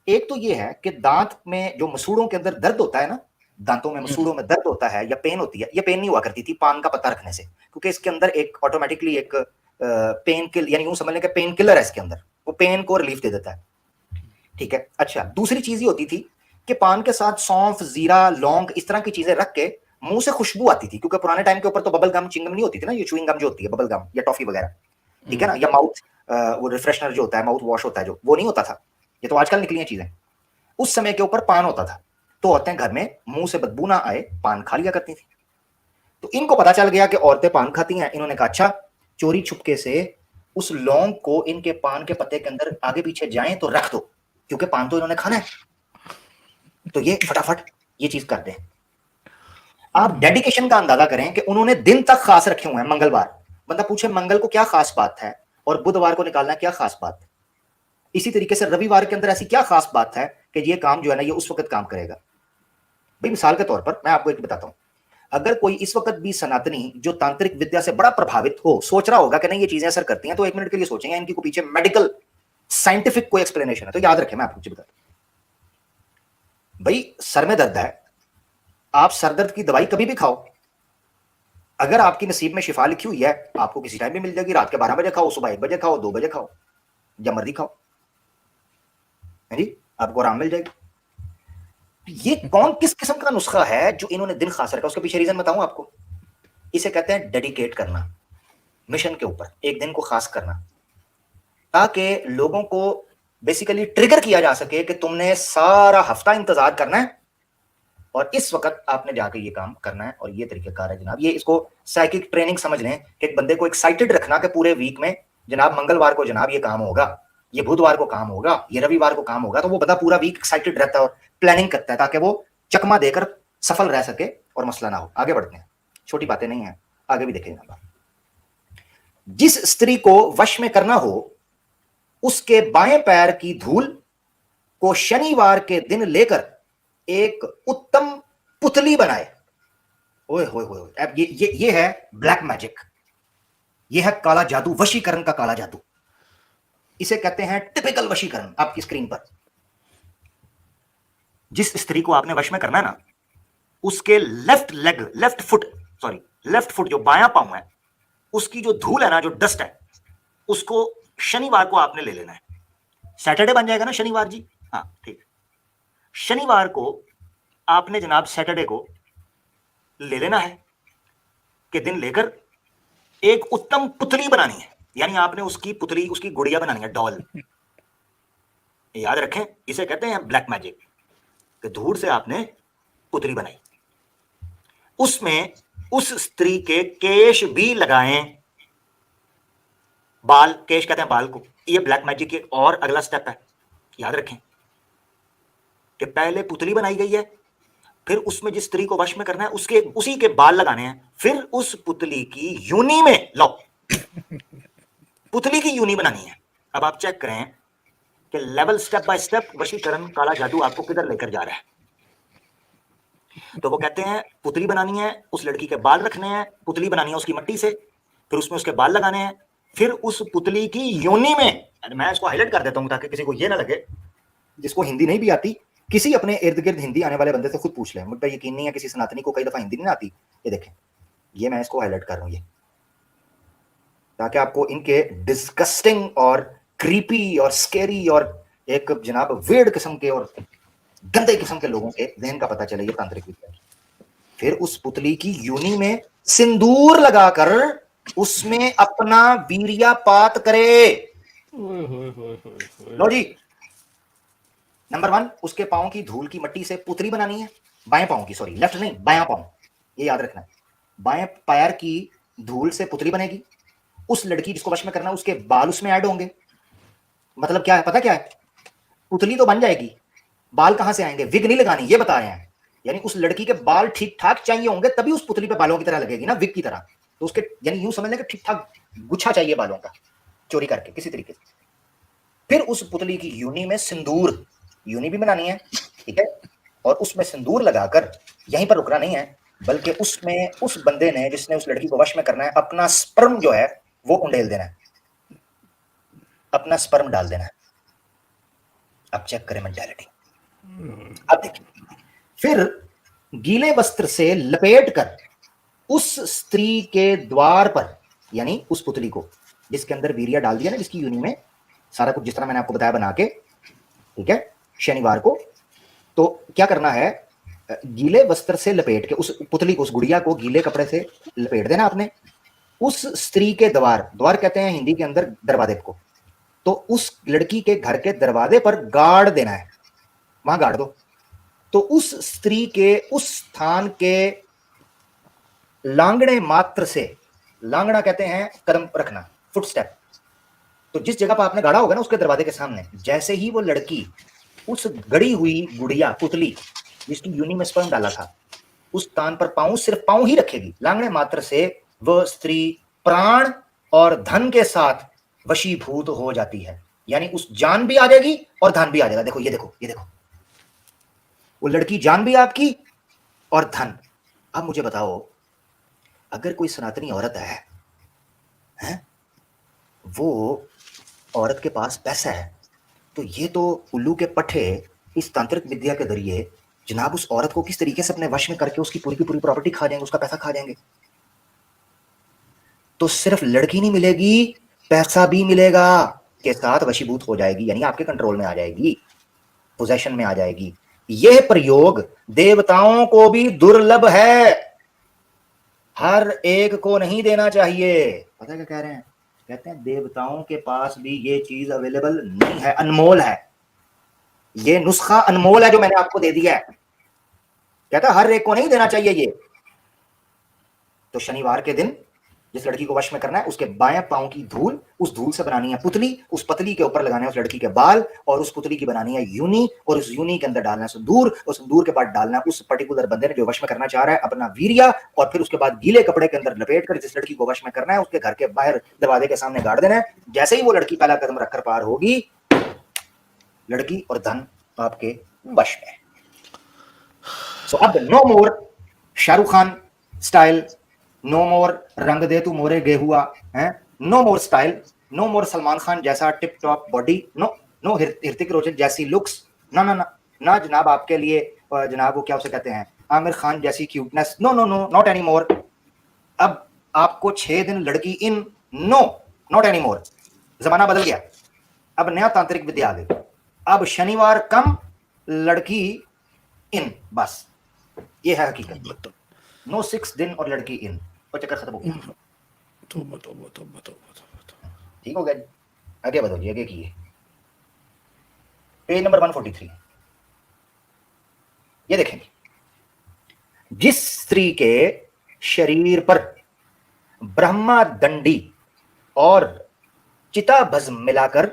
एक तो ये है कि दांत में जो मसूड़ों के अंदर दर्द होता है ना, दांतों में मसूड़ों में दर्द होता है या पेन होती है, ये पेन नहीं हुआ करती थी पान का पत्ता रखने से, क्योंकि इसके अंदर एक ऑटोमेटिकली एक पेन किल, यानी यूं समझ लें कि पेन किलर है इसके अंदर, वो पेन को रिलीफ दे देता है, ठीक है। अच्छा, दूसरी चीज ये होती थी कि पान के साथ सौंफ, जीरा, लौंग, इस तरह की चीजें रख के मुंह से खुशबू आती थी, क्योंकि पुराने टाइम के ऊपर तो बबल गम, चिंगम नहीं होती थी ना, ये चुइंग गम जो होती है, बबल गम या टॉफी वगैरह, ठीक है ना, या माउथ वो रिफ्रेशनर जो होता है, माउथ वॉश होता है जो, वो नहीं होता था, ये तो आजकल निकली हैं चीजें। उस समय के ऊपर पान होता था, तो औरतें घर में मुंह से बदबू ना आए पान खा लिया करती थी। तो इनको पता चल गया कि औरतें पान खाती हैं, इन्होंने कहा अच्छा, चोरी छुपके से उस लौंग को इनके पान के पत्ते के अंदर आगे पीछे जाएं तो रख दो, क्योंकि पान तो इन्होंने खाना है, तो ये फटाफट ये चीज कर दें। आप डेडिकेशन का अंदाजा करें कि उन्होंने दिन तक खास रखे हुए हैं। मंगलवार, बंदा पूछे मंगल को क्या खास बात है, और बुधवार को निकालना क्या खास बात है, इसी तरीके से रविवार के अंदर ऐसी क्या खास बात है कि ये काम जो है ना, ये उस वक्त काम करेगा। भाई मिसाल के तौर पर मैं आपको एक बताता हूं, अगर कोई इस वक्त भी सनातनी जो तांत्रिक विद्या से बड़ा प्रभावित हो, सोच रहा होगा कि नहीं ये चीजें असर करती हैं, तो एक मिनट के लिए सोचेंगे इनकी को पीछे मेडिकल साइंटिफिक कोई एक्सप्लेनेशन है, तो याद रखें मैं आपको कुछ बताता हूं। भाई सर में दर्द है, आप सर दर्द की दवाई कभी भी खाओ, अगर आपकी नसीब में शिफा लिखी हुई है, आपको किसी टाइम भी मिल जाएगी, रात के 12 बजे खाओ, सुबह 1 बजे खाओ, 2 बजे खाओ, जब मर्जी खाओ, है जी, आपको आराम मिल जाएगी। ये कौन किस किस्म का नुस्खा है जो इन्होंने दिन खास रखा, उसके पीछे रीजन बताऊं आपको। इसे कहते हैं डेडिकेट करना, मिशन के ऊपर एक दिन को खास करना, ताकि लोगों को बेसिकली ट्रिगर किया जा सके कि तुमने सारा हफ्ता इंतजार करना है और इस वक्त आपने जाके ये काम करना है, और ये तरीकेकार है जनाब। ये इसको साइकिक ट्रेनिंग समझ लें कि एक बंदे को एक्साइटेड रखना कि पूरे वीक में जनाब मंगलवार को जनाब ये काम होगा, ये बुधवार को काम होगा, ये रविवार को काम होगा, तो वो बंदा पूरा वीक एक्साइटेड रहता है और प्लानिंग करता है ताकि वो चकमा देकर सफल रह सके और मसला ना हो। आगे बढ़ते हैं, छोटी बातें नहीं है, आगे भी देखेंगे। जिस स्त्री को वश में करना हो, उसके बाएं पैर की धूल को शनिवार के दिन लेकर एक उत्तम पुतली बनाए। ओए होए होए, अब ये है ब्लैक मैजिक, ये है काला जादू, वशीकरण का काला जादू, इसे कहते हैं टिपिकल वशीकरण। आपकी स्क्रीन पर जिस स्त्री को आपने वश में करना है ना, उसके लेफ्ट फुट जो बायां पांव है, उसकी जो धूल है ना, जो डस्ट है, उसको शनिवार को आपने ले लेना है। सैटरडे बन जाएगा ना शनिवार जी, हाँ ठीक, शनिवार को आपने जनाब सैटरडे को ले लेना है कि दिन लेकर एक उत्तम पुतली बनानी है, यानी आपने उसकी पुतली, उसकी गुड़िया बनानी है, डॉल। याद रखें, इसे कहते हैं ब्लैक मैजिक, कि धूल से आपने पुतली बनाई, उसमें उस स्त्री के केश भी लगाएं, बाल, केश कहते हैं बाल को। ये ब्लैक मैजिक की और अगला स्टेप है। याद रखें कि पहले पुतली बनाई गई है, फिर उसमें जिस स्त्री को वश में करना है उसके उसी के बाल लगाने हैं, फिर उस पुतली की यूनी में लो, पुतली की यूनी बनानी है। अब आप चेक करें कि लेवल स्टेप बाय स्टेप वशीकरण काला जादू आपको किधर लेकर जा रहा है। तो वो कहते हैं पुतली बनानी है, उस लड़की के बाल रखने हैं, पुतली बनानी है उसकी मट्टी से, फिर उसमें उसके बाल लगाने हैं, फिर उस पुतली की योनि में, मैं इसको हाईलाइट कर देता हूं ताकि किसी को ये ना लगे जिसको हिंदी नहीं भी आती, किसी अपने इर्द गिर्द हिंदी आने वाले बंदे से खुद पूछ ले, मुझे यकीन नहीं है किसी सनातनी को कई दफा हिंदी नहीं आती। ये देखें, ये मैं इसको हाईलाइट कर रहा हूं, ये ताकि आपको इनके डिस्गस्टिंग और क्रीपी और स्केरी और एक जनाब वेड किस्म के और गंदे किस्म के लोगों के जहन का पता चले ये तांत्रिक विद्या। फिर उस पुतली की योनि में सिंदूर लगाकर उसमें अपना वीर्यापात करे। लो जी, नंबर 1, उसके पांव की धूल की मट्टी से पुतली बनानी है, बाएं पांव की, सॉरी लेफ्ट नहीं, बायां पांव, ये याद रखना है। बाएं पैर की धूल से पुतली बनेगी। उस लड़की जिसको वश में करना, उसके बाल उसमें ऐड होंगे। मतलब क्या है, पता क्या है, पुतली तो बन जाएगी, बाल कहां से आएंगे, विग नहीं लगानी, ये बता रहे हैं। यानी उस लड़की के बाल ठीक ठाक चाहिए होंगे तभी उस पुतली पे बालों की तरह लगेगी ना, विग की तरह। तो उसके यानी यूं समझ लें कि ठीक ठाक गुच्छा चाहिए बालों का, चोरी करके किसी तरीके से। फिर उस पुतली की योनि में सिंदूर, योनि भी बनानी है, ठीक है, और उसमें सिंदूर लगाकर यहीं पर रुकना नहीं है, बल्कि उसमें उस बंदे ने जिसने उस लड़की को वश में करना है, अपना स्पर्म जो है वो उंडेल देना है, अपना स्पर्म डाल देना है। अब चेक करें मेंटालिटी। अब देखिए, फिर गीले वस्त्र से लपेट कर उस स्त्री के द्वार पर, यानी उस पुतली को जिसके अंदर वीर्य डाल दिया ना, जिसकी योनि में सारा कुछ जिस तरह मैंने आपको बताया बना के, ठीक है, शनिवार को, तो क्या करना है, गीले वस्त्र से लपेट के उस पुतली को, उस गुड़िया को गीले कपड़े से लपेट देना आपने। उस स्त्री के द्वार, द्वार कहते हैं हिंदी के अंदर दरवाजे को, तो उस लड़की के घर के दरवाजे पर गाड़ देना है, वहां गाड़ दो। तो उस स्त्री के उस स्थान के लांगड़े मात्र से, लांगड़ा कहते हैं कदम रखना, फुट स्टेप, तो जिस जगह पर आपने गाड़ा होगा ना उसके दरवाजे के सामने, जैसे ही वो लड़की उस गड़ी हुई गुड़िया पुतली जिसकी योनि में स्पर्म डाला था उस स्थान पर पांव, सिर्फ पांव ही रखेगी, लांगड़े मात्र से वह स्त्री प्राण और धन के साथ वशीभूत हो जाती है। यानी उस जान भी आ जाएगी और धन भी आ जाएगा। देखो ये देखो, ये देखो, वो लड़की जान भी आपकी और धन। अब मुझे बताओ, अगर कोई सनातनी औरत है? वो औरत के पास पैसा है, तो ये तो उल्लू के पट्टे इस तांत्रिक विद्या के जरिए जनाब उस औरत को किस तरीके से अपने वश में करके उसकी पूरी की पूरी प्रॉपर्टी खा जाएंगे, उसका पैसा खा जाएंगे। तो सिर्फ लड़की नहीं मिलेगी, पैसा भी मिलेगा, के साथ वशीभूत हो जाएगी, यानी आपके कंट्रोल में आ जाएगी, पोजेशन में आ जाएगी। यह प्रयोग देवताओं को भी दुर्लभ है, हर एक को नहीं देना चाहिए। पता क्या कह रहे हैं, कहते हैं देवताओं के पास भी ये चीज अवेलेबल नहीं है, अनमोल है, ये नुस्खा अनमोल है जो मैंने आपको दे दिया है। कहता है हर एक को नहीं देना चाहिए ये। तो शनिवार के दिन जिस लड़की को वश में करना है उसके बाएं पांव की धूल, उस धूल से बनानी है पुतली, उस पतली के ऊपर लगाना है उस लड़की के बाल, और उस पुतली की बनानी है यूनी, और उस यूनी के अंदर डालना है सिंदूर, और सिंदूर के बाद डालना है उस पर्टिकुलर बंदे ने जो वश में करना चाह रहा है अपना वीर्या, और फिर उसके बाद गीले कपड़े के अंदर लपेट कर जिस लड़की को वश में करना है उसके घर के बाहर दरवाजे के सामने गाड़ देना है। जैसे ही वो लड़की पहला कदम रखकर पार होगी, लड़की और धन आपके वश में। सो अब no more Shahrukh Khan style, no more रंग दे तू मोरे गेहुआ, है, no more style, no more Salman Khan जैसा tip top body, no Hrithik Roshan जैसी लुक्स, ना ना ना ना जनाब आपके लिए जनाब वो क्या उसे कहते हैं आमिर खान जैसी cuteness, no no no not any more. अब आपको 6 दिन लड़की इन, नो नॉट एनी मोर, जमाना बदल गया, अब नया तांत्रिक विद्या आ गई, अब शनिवार कम लड़की इन, बस ये है हकीकत। नो 6 दिन और लड़की इन, और चक्कर खत्म हो गया। ठीक हो गया जी, आगे बढ़ो जी, आगे की पेज नंबर 143। ये देखेंगे, जिस स्त्री के शरीर पर ब्रह्मा दंडी और चिता भस्म मिलाकर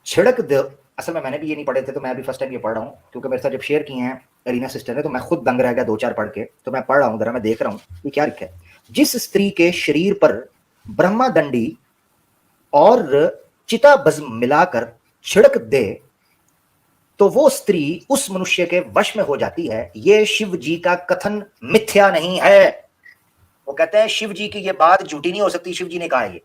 छिड़क दो, असल में मैंने भी ये नहीं पढ़े थे तो मैं भी फर्स्ट टाइम ये पढ़ रहा हूं, क्योंकि मेरे साथ जब शेयर किए हैं अरीना सिस्टर ने तो मैं खुद दंग रह गया 2-4 पढ़ के, तो मैं पढ़ रहा हूं, जरा मैं देख रहा हूं ये क्या लिखा है। जिस स्त्री के शरीर पर ब्रह्मा दंडी और चिता भस्म मिलाकर छिड़क दे तो वो स्त्री उस मनुष्य के वश में हो जाती है। ये शिव जी का कथन मिथ्या नहीं है, वो कहते हैं शिव जी की ये बात झूठी नहीं हो सकती, शिव जी ने कहा है ये।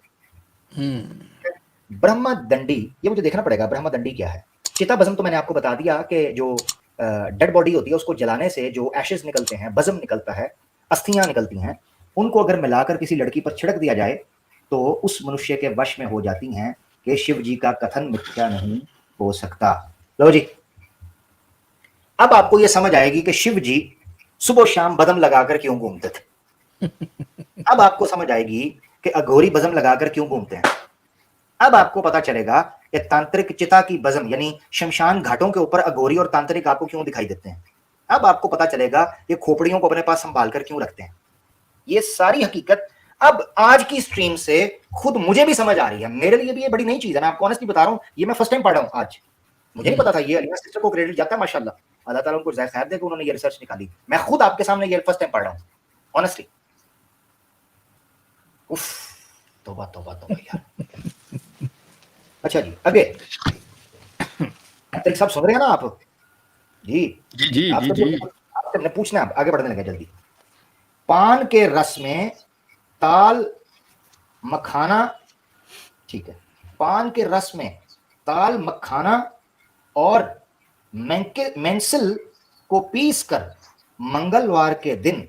ब्रह्मदंडी, ये मुझे देखना पड़ेगा ब्रह्मदंडी क्या है। चिता भस्म तो मैंने आपको बता दिया कि जो डेड बॉडी होती है उसको जलाने से जो एशेस निकलते हैं, भस्म निकलता है, अस्थियां निकलती हैं, उनको अगर मिलाकर किसी लड़की पर छिड़क दिया जाए तो उस मनुष्य के वश में हो जाती हैं कि शिव जी का कथन मिथ्या नहीं हो सकता। लो जी, अब आपको यह समझ आएगी कि शिव जी सुबह शाम बदम लगाकर क्यों घूमते थे। अब आपको समझ आएगी कि अघोरी बजम लगाकर क्यों घूमते हैं। अब आपको पता चलेगा कि तांत्रिक चिता की बजम यानी शमशान घाटों के ऊपर अघोरी और तांत्रिक आपको क्यों दिखाई देते हैं। अब आपको पता चलेगा ये खोपड़ियों को अपने पास संभाल कर क्यों रखते हैं। ये सारी हकीकत अब आज की स्ट्रीम से खुद मुझे भी समझ आ रही है। मेरे लिए भी ये बड़ी नई चीज है, मैं आपको ऑनेस्टली बता रहा हूँ, ये मैं फर्स्ट टाइम पढ़ रहा हूँ आज। मुझे नहीं पता था। ये अलीमा सिस्टर को क्रेडिट जाता है माशाल्लाह, अल्लाह ताला उनको खैर दे कि उन्होंने ये रिसर्च निकाली। मैं खुद आपके सामने ये फर्स्ट टाइम पढ़ रहा हूँ ऑनेस्टली। उफ, तौबा तौबा तौबा यार। अच्छा जी, आगे साहब सुन रहे हैं ना आप? जी जी जी जी जी। आपसे पूछना है, आगे बढ़ने लगे जल्दी। पान के रस में ताल मखाना, ठीक है, पान के रस में ताल मखाना और मेंसिल को पीसकर मंगलवार के दिन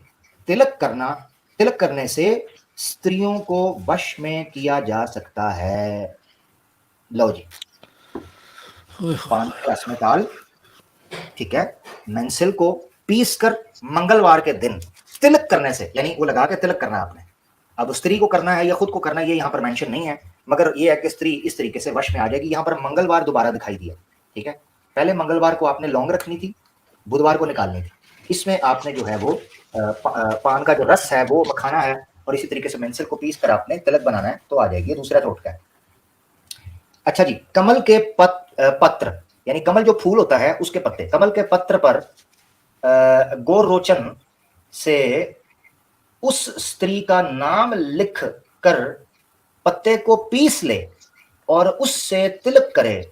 तिलक करने से स्त्रियों को वश में किया जा सकता है। लो जी, पान के रस में ताल, ठीक है, मेंसिल को पीसकर मंगलवार के दिन तिलक करने से, यानी वो लगा के तिलक करना आपने। अब स्त्री को करना है या खुद को करना है ये यहाँ पर मेंशन नहीं है, मगर ये है कि स्त्री इस तरीके से वश में आ जाएगी। यहाँ पर मंगलवार दोबारा दिखाई दिया, ठीक है। पहले मंगलवार को आपने लौंग रखनी थी, बुधवार को निकालनी थी। इसमें आपने जो है वो पान का जो रस है वो मखाना है और इसी तरीके से मेंसिल को पीस कर आपने तिलक बनाना है, तो आ जाएगी। दूसरा टोटका है। अच्छा जी, कमल के पत्र यानी कमल जो फूल होता है उसके पत्ते, कमल के पत्र पर गोरोचन से उस स्त्री का नाम लिख कर पत्ते को पीस ले और उससे तिलक करे।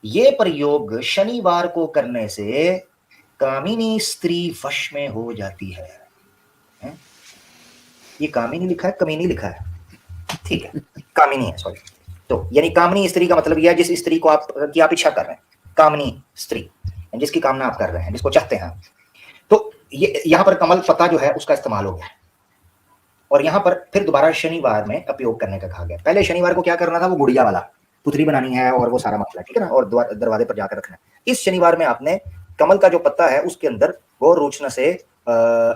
ये प्रयोग शनिवार को करने से कामिनी स्त्री वश में हो जाती है। ये कामिनी लिखा है, कमीनी लिखा है, ठीक है, कामिनी है, सॉरी। तो यानी कामिनी स्त्री का मतलब यह है जिस स्त्री को आप इच्छा कर रहे हैं, कामिनी स्त्री जिसकी कामना आप कर रहे हैं, जिसको चाहते हैं। तो ये यहाँ पर कमल पत्ता जो है उसका इस्तेमाल हो गया और यहाँ पर फिर दोबारा शनिवार में उपयोग करने का कहा गया। पहले शनिवार को क्या करना था, वो गुड़िया वाला पुतली बनानी है और वो सारा मसला, ठीक है ना, और दरवाजे पर जाकर रखना है। इस शनिवार में आपने कमल का जो पत्ता है उसके अंदर गौर रोचना से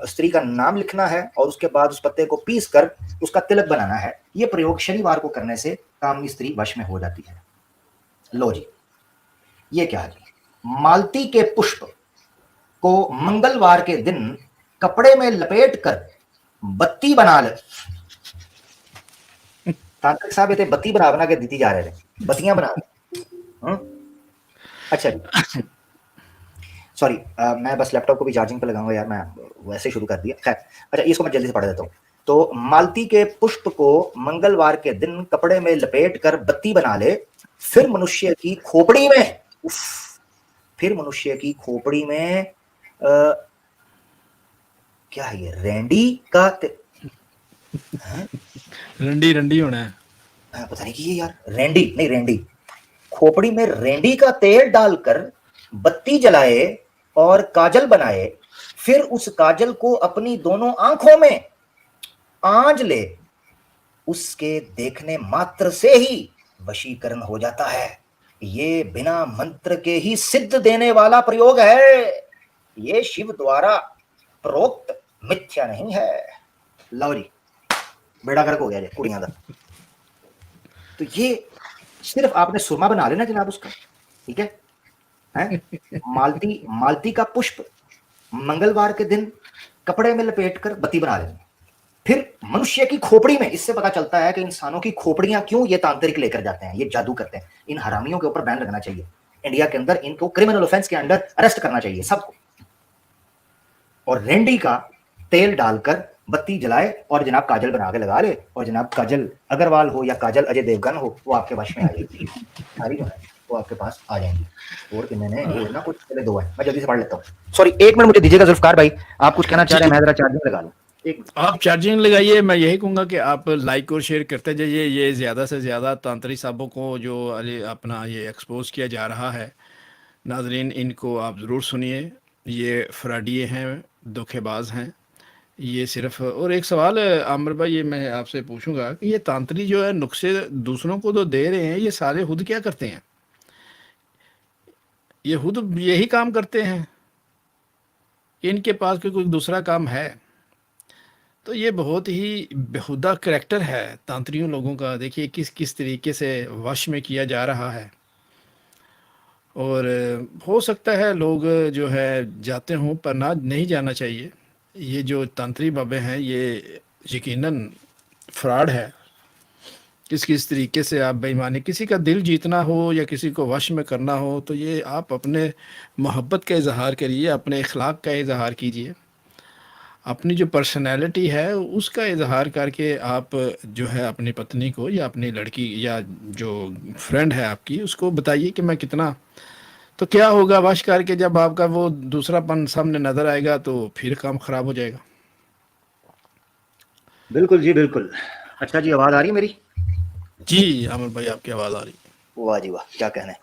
स्त्री का नाम लिखना है और उसके बाद उस पत्ते को पीस कर उसका तिलक बनाना है। ये प्रयोग शनिवार को करने से कामनी स्त्री वश में हो जाती है। लो जी, ये क्या है जी, मालती के पुष्प को मंगलवार के दिन कपड़े में लपेट कर बत्ती बना ले। तांत्रिक साहब ये बत्ती बना के दी जा रहे थे, बत्तियां बना। अच्छा जी, सॉरी, मैं बस लैपटॉप को भी चार्जिंग पे लगाऊंगा यार, मैं वैसे शुरू कर दिया। खैर, अच्छा इसको मैं जल्दी से पढ़ देता हूँ। तो मालती के पुष्प को मंगलवार के दिन कपड़े में लपेट कर बत्ती बना ले, फिर मनुष्य की खोपड़ी में, फिर मनुष्य की खोपड़ी में क्या है ये, रेंडी का रंडी होना है, पता नहीं कि ये यार रेंडी नहीं, रेंडी, खोपड़ी में रेंडी का तेल डालकर बत्ती जलाए और काजल बनाए, फिर उस काजल को अपनी दोनों आंखों में आंज ले, उसके देखने मात्र से ही वशीकरण हो जाता है। ये बिना मंत्र के ही सिद्ध देने वाला प्रयोग है, ये शिव द्वारा प्रोक्त मिथ्या नहीं है। लो जी, बेड़ा गर्क हो गया जी कुड़ियां दा। तो ये सिर्फ आपने सुरमा बना लेना जनाब उसका, ठीक है। मालती का पुष्प मंगलवार के दिन कपड़े में लपेट कर बत्ती बना लेना, फिर मनुष्य की खोपड़ी में। इससे पता चलता है कि इंसानों की खोपड़ियां क्यों ये तांत्रिक लेकर जाते हैं, ये जादू करते हैं। इन हरामियों के ऊपर बैन लगना चाहिए इंडिया के अंदर, इनको क्रिमिनल ऑफेंस के अंडर अरेस्ट करना चाहिए सबको। और रेंडी का तेल डालकर बत्ती जलाए और जनाब काजल बना के लगा ले, और जनाब काजल अग्रवाल हो या काजल अजय देवगन हो, वो आपके वश में आ जाएगी, सारी जो है वो आपके पास आ जाएंगी। और मैंने ये ना कुछ पहले दो है, मैं जल्दी से पढ़ लेता हूँ। सॉरी, एक मिनट मुझे दीजिएगा जुल्फकार भाई, आप कुछ कहना चाह रहे हैं, मैं जरा चार्जिंग लगा लूँ। एक आप चार्जिंग लगाइए। मैं यही कहूँगा कि आप लाइक और शेयर करते जाइए। ये ज़्यादा से ज़्यादा तांत्रिक साहबों को जो अपना ये एक्सपोज किया जा रहा है, नाजरीन इनको आप ज़रूर सुनिए। ये फ्रॉडिये हैं, धोखेबाज हैं। ये सिर्फ, और एक सवाल है आमिर भाई, ये मैं आपसे पूछूंगा कि ये तांत्रिक जो है नुस्खे दूसरों को तो दे रहे हैं, ये सारे खुद क्या करते हैं? ये खुद यही काम करते हैं, इनके पास कोई दूसरा काम है? तो ये बहुत ही बेहुदा करैक्टर है तांत्रियों लोगों का। देखिए किस किस तरीके से वश में किया जा रहा है। और हो सकता है लोग जो है जाते हों, पर ना नहीं जाना चाहिए। ये जो तांत्रिक बाबे हैं ये यकीनन फ्रॉड है। किस किस तरीके से आप बेईमानी, किसी का दिल जीतना हो या किसी को वश में करना हो, तो ये आप अपने मोहब्बत का इजहार करिए, अपने अखलाक का इजहार कीजिए, अपनी जो पर्सनैलिटी है उसका इजहार करके आप जो है अपनी पत्नी को या अपनी लड़की या जो फ्रेंड है आपकी, उसको बताइए कि मैं कितना। तो क्या होगा वश करके, जब आपका वो दूसरापन सामने नजर आएगा तो फिर काम खराब हो जाएगा। बिल्कुल जी बिल्कुल। अच्छा जी, आवाज आ रही है मेरी? जी आमिर भाई, आपकी आवाज़ आ रही है। वाह जी वाह, क्या कहना है।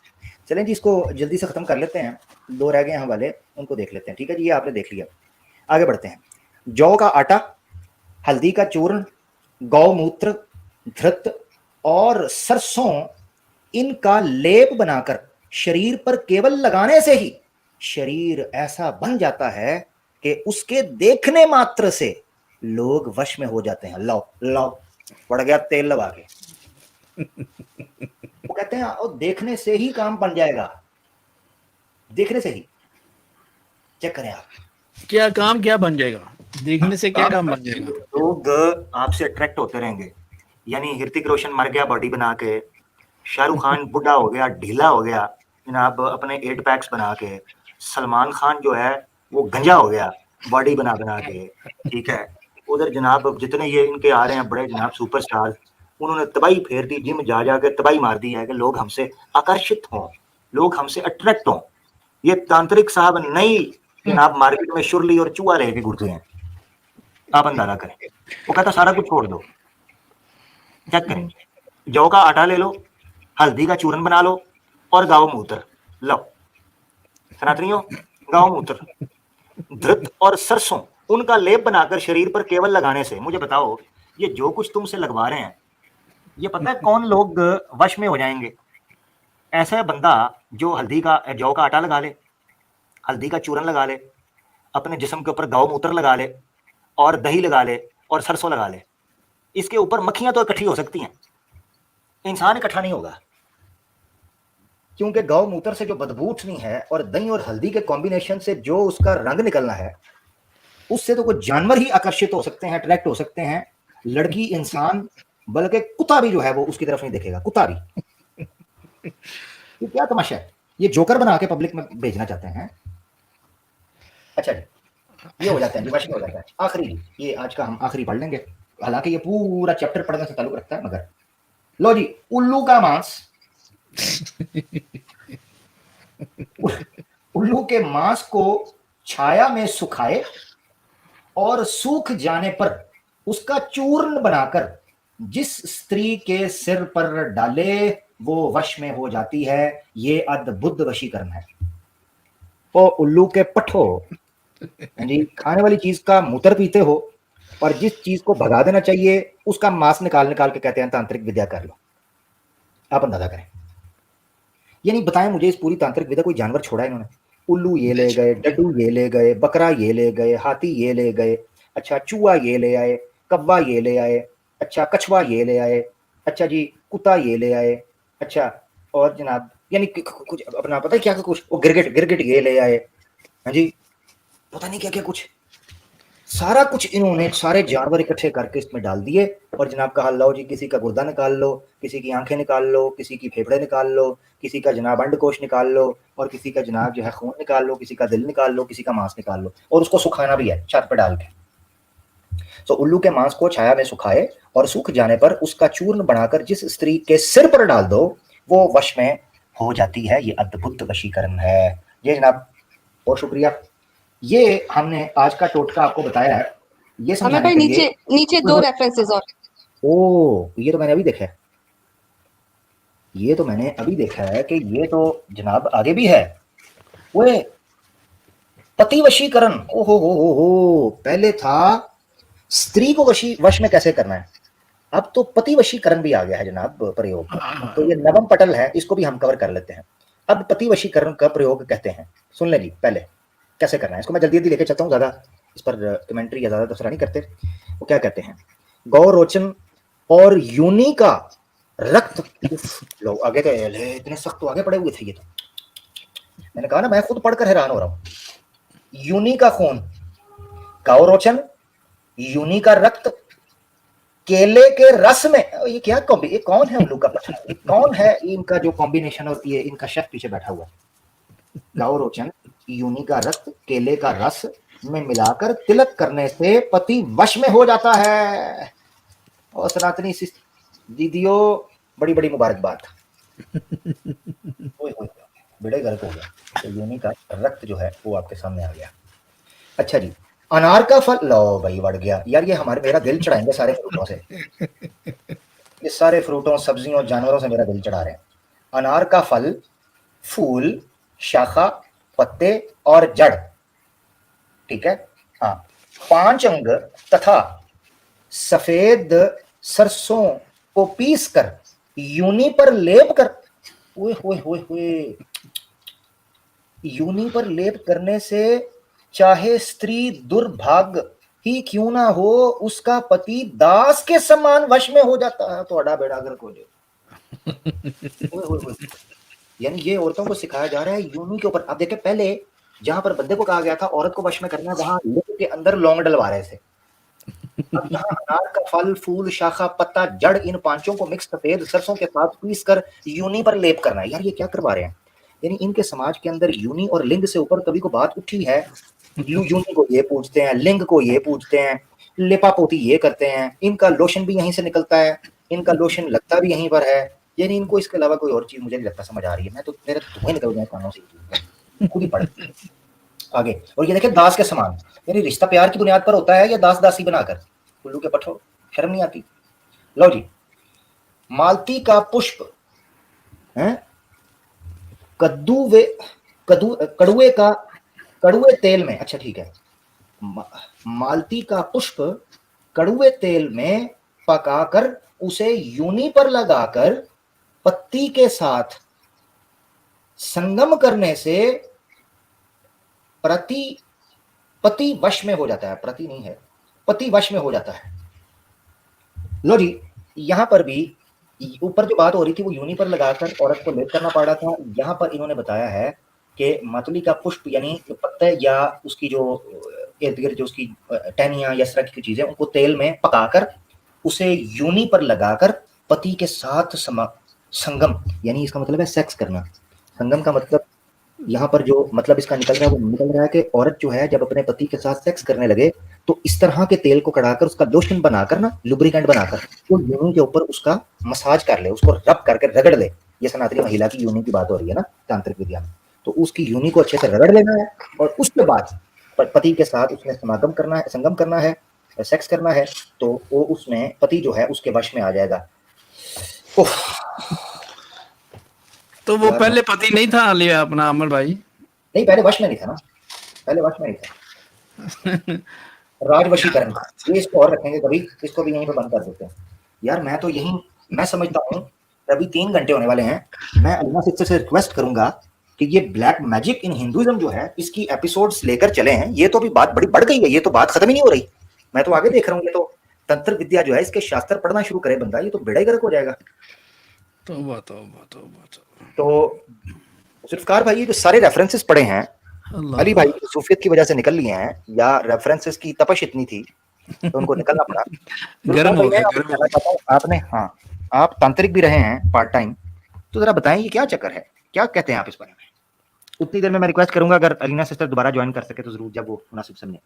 चलें जी, इसको जल्दी से ख़त्म कर लेते हैं। 2 रह गए हैं हवाले, उनको देख लेते हैं। ठीक है जी, ये आपने देख लिया। आगे बढ़ते हैं। जौ का आटा, हल्दी का चूर्ण, गौमूत्र, धृत और सरसों, इनका लेप बनाकर शरीर पर केवल लगाने से ही शरीर ऐसा बन जाता है कि उसके देखने मात्र से लोग वश में हो जाते हैं। लो लो, पड़ गया तेल लगा के। वो कहते हैं और देखने से ही काम बन जाएगा, देखने से ही। चेक करें आप, क्या काम क्या बन जाएगा? देखने से क्या काम बन जाएगा? लोग आपसे अट्रैक्ट होते रहेंगे। यानी ऋतिक रोशन मर गया बॉडी बना के, शाहरुख खान बुढ़ा हो गया, ढीला हो गया जनाब अपने 8 पैक्स बना के, सलमान खान जो है वो गंजा हो गया बॉडी बना बना के। ठीक है, उधर जनाब जितने ये इनके आ रहे हैं बड़े जनाब सुपरस्टार, उन्होंने तबाही फेर दी, जिम जा जा के तबाही मार दी है कि लोग हमसे आकर्षित हों, लोग हमसे अट्रैक्ट हों। ये तांत्रिक साहब नई जनाब मार्केट में शुरली और चूहा लेके घूमते हैं, आप अंदाजा करें। वो कहता सारा कुछ छोड़ दो। चेक करें, जौ का आटा ले लो, हल्दी का चूरन बना लो और गौमूत्र लो। सनातनियों, गौमूत्र, धृत और सरसों, उनका लेप बनाकर शरीर पर केवल लगाने से, मुझे बताओ ये जो कुछ तुमसे लगवा रहे हैं, ये पता है कौन लोग वश में हो जाएंगे? ऐसा बंदा जो हल्दी का जौ का आटा लगा ले, हल्दी का चूरन लगा ले, अपने जिस्म के ऊपर गौमूत्र लगा ले और दही लगा ले और सरसों लगा ले। इसके ऊपर मक्खियां तो इकट्ठी हो सकती हैं, इंसान इकट्ठा नहीं होगा, क्योंकि गौमूत्र से जो बदबू उठनी है और दही और हल्दी के कॉम्बिनेशन से जो उसका रंग निकलना है, उससे तो कोई जानवर ही आकर्षित हो सकते हैं, अट्रैक्ट हो सकते हैं, लड़की, इंसान, बल्कि कुत्ता भी जो है वो उसकी तरफ नहीं देखेगा, कुत्ता भी। ये क्या तमाशा है, ये जोकर बना के पब्लिक में भेजना चाहते हैं। अच्छा जी, ये हो जाता है, डिवाशन हो जाता है। आखिरी, ये आज का हम आखिरी पढ़ लेंगे, हालांकि ये पूरा चैप्टर पढ़ने से ताल्लुक रखता है, मगर लो जी, उल्लू का मांस। उल्लू के मांस को छाया में सुखाए और सूख जाने पर उसका चूर्ण बनाकर जिस स्त्री के सिर पर डाले वो वश में हो जाती है। ये अद्भुत वशीकरण है। ओ उल्लू के पठो जी, खाने वाली चीज का मूत्र पीते हो और जिस चीज को भगा देना चाहिए उसका मांस निकाल निकाल के कहते हैं तांत्रिक विद्या कर लो। आप अंदाजा करें, यानी बताएं मुझे इस पूरी तांत्रिक विद्या कोई जानवर छोड़ा है इन्होंने? उल्लू ये ले गए, डड्डू ये ले गए, बकरा ये ले गए, हाथी ये ले गए, अच्छा चूहा ये ले आए, कब्बा ये ले आए, अच्छा कछुआ ये ले आए, अच्छा जी कुत्ता ये ले आए, अच्छा और जनाब यानी कुछ अपना पता है क्या कुछ, वो गिरगिट गिरगिट ये ले आए, हाँ जी पता नहीं क्या क्या कुछ, सारा कुछ इन्होंने सारे जानवर इकट्ठे करके इसमें डाल दिए और जनाब कहा लो जी किसी का गुर्दा निकाल लो, किसी की आंखें निकाल लो, किसी की फेफड़े निकाल लो, किसी का जनाब अंडकोश निकाल लो और किसी का जनाब जो है खून निकाल लो, किसी का दिल निकाल लो, किसी का मांस निकाल लो और उसको सुखाना भी है छत पर डाल के। तो उल्लू के मांस को छाया में सुखाए और सूख जाने पर उसका चूर्ण बनाकर जिस स्त्री के सिर पर डाल दो वो वश में हो जाती है। ये अद्भुत वशीकरण है। ये जनाब बहुत शुक्रिया। ये हमने आज का टोटका आपको बताया है ये हमें समझाने भाई के लिए। नीचे नीचे 2 रेफरेंसेस और ओ ये तो मैंने अभी देखा है, ये तो मैंने अभी देखा है कि ये तो जनाब आगे भी है। वो पति वशीकरण, हो, पहले था स्त्री को वश में कैसे करना है, अब तो पति वशीकरण भी आ गया है जनाब प्रयोग। तो ये नवम पटल है, इसको भी हम कवर कर लेते हैं। अब पति वशीकरण का प्रयोग कहते हैं, सुन ले जी पहले कैसे करना है इसको। मैं जल्दी जल्दी लेके चलता हूँ, ज्यादा इस पर कमेंट्री या ज्यादा दफरा नहीं करते। वो क्या कहते हैं, गौ रोचन और यूनी का रक्त, लो आगे तो इतने सख्त तो आगे पड़े हुए थे ये तो, मैंने कहा ना मैं खुद पढ़कर हैरान हो रहा हूँ। यूनी का खून, गौ रोचन, यूनी का रक्त, केले के रस में, ये क्या कॉम्बी, ये कौन है उल्लू का पत्थर, ये कौन है इनका जो कॉम्बिनेशन, और ये इनका शेफ पीछे बैठा हुआ है। गौ रोचन, यूनी का रक्त, केले का रस में मिलाकर तिलक करने से पति वश में हो जाता है। और सनातनी दीदियों बड़ी बड़ी मुबारकबाद। बेड़े गर्क हो गया, तो यूनी का रक्त जो है वो आपके सामने आ गया। अच्छा जी, अनार का फल, लो भाई बढ़ गया यार, ये हमारे मेरा दिल चढ़ाएंगे सारे फ्रूटों से, ये सारे फ्रूटों सब्जियों जानवरों से मेरा दिल चढ़ा रहे हैं। अनार का फल, फूल, शाखा, पत्ते और जड़, ठीक है हाँ, 5 अंग तथा सफेद सरसों को पीसकर यूनी पर लेप कर, ओए यूनी पर लेप करने से चाहे स्त्री दुर्भाग्य ही क्यों ना हो, उसका पति दास के समान वश में हो जाता है। तो अड़ा बेड़ा गर्क हो जाए। यानी ये औरतों को सिखाया जा रहा है यूनी के ऊपर। अब देखिए पहले जहां पर बंदे को कहा गया था औरत को वश में करना, वहां लिंग के अंदर लौंग डलवा रहे थे। अब यहाँ अनार का फल, फूल, शाखा, पत्ता, जड़, इन पांचों को मिक्स सफेद सरसों के साथ पीस कर यूनी पर लेप करना है। यार ये क्या करवा रहे हैं, यानी इनके समाज के अंदर यूनी और लिंग से ऊपर कभी को बात उठी है। यूनी को ये पूछते हैं, लिंग को ये पूछते हैं, लेपा पोती ये करते हैं, इनका लोशन भी यहीं से निकलता है, इनका लोशन लगता भी यहीं पर है। यानी इनको इसके अलावा कोई और चीज मुझे नहीं लगता समझ आ रही है। मैं तो मेरे धुएं निकल गए कानों से, खुद ही पढ़ आगे। और ये देखिए दास के समान, यानी रिश्ता प्यार की बुनियाद पर होता है या दास दासी बनाकर, उल्लू के पठो, शर्म नहीं आती। लो जी, मालती का पुष्प है, कड़ुए तेल में, अच्छा ठीक है, मालती का पुष्प कड़ुए तेल में पकाकर उसे यूनी पर लगाकर पत्ती के साथ संगम करने से पति वश में हो जाता है, प्रति नहीं है, पति वश में हो जाता है। लो जी, यहां पर भी ऊपर जो बात हो रही थी वो यूनी पर लगाकर औरत को लेप करना पड़ रहा था, यहां पर इन्होंने बताया है कि मातुली का पुष्प यानी पत्ते या उसकी जो इर्द गिर्द जो उसकी टहनियां या इस तरह की चीजें, उनको तेल में पकाकर उसे यूनी पर लगाकर पति के साथ संगम, यानी इसका मतलब है सेक्स करना। संगम का मतलब यहाँ पर जो मतलब इसका निकल रहा है वो निकल रहा है कि औरत जो है जब अपने पति के साथ सेक्स करने लगे तो इस तरह के तेल को कड़ाकर उसका लोशन बनाकर ना, लुब्रिकेंट बनाकर वो यूनी के ऊपर उसका मसाज कर ले, उसको रब करके रगड़ ले। ये सनातनी महिला की यूनी की बात हो रही है ना तांत्रिक विद्या में, तो उसकी यूनी को अच्छे से रगड़ लेना है और उसके बाद पति के साथ उसने समागम करना है, संगम करना है, सेक्स करना है, तो वो उसमें पति जो है उसके वश में आ जाएगा। तो वो पहले पति नहीं था लिया अपना अमर भाई? नहीं पहले वश में नहीं था ना, पहले वश में नहीं था। राजवशीकरण, ये इसको और रखेंगे कभी, इसको भी यहीं पे बंद कर देते हैं। यार मैं तो यही मैं समझता हूँ अभी 3 घंटे होने वाले हैं, मैं अल्लाह सिस्टर से रिक्वेस्ट करूंगा कि ये ब्लैक मैजिक इन हिंदुइज्म जो है इसकी एपिसोड्स लेकर चले हैं। ये तो अभी बात बड़ी बढ़ गई है, ये तो बात खत्म ही नहीं हो रही। मैं तो आगे देख रहा हूँ, ये तो तंत्र विद्या जो है इसके शास्त्र पढ़ना शुरू करे बंदा, ये तो बेड़ा ही गर्क हो जाएगा। तो जुल्फकार भाई ये जो सारे रेफरेंसेस पढ़े हैं अली भाई सूफियत की वजह से निकल लिए हैं या रेफरेंसेस की तपश इतनी थी तो उनको निकलना पड़ा। गर्म हो गया, आपने हाँ आप तांत्रिक भी रहे हैं पार्ट टाइम, तो जरा बताएं ये क्या चक्कर है, क्या कहते हैं आप इस बारे में। उतनी देर में मैं रिक्वेस्ट करूंगा अगर अलीना सिस्टर दोबारा ज्वाइन कर सके तो जरूर, जब वो मुनासिब समझे।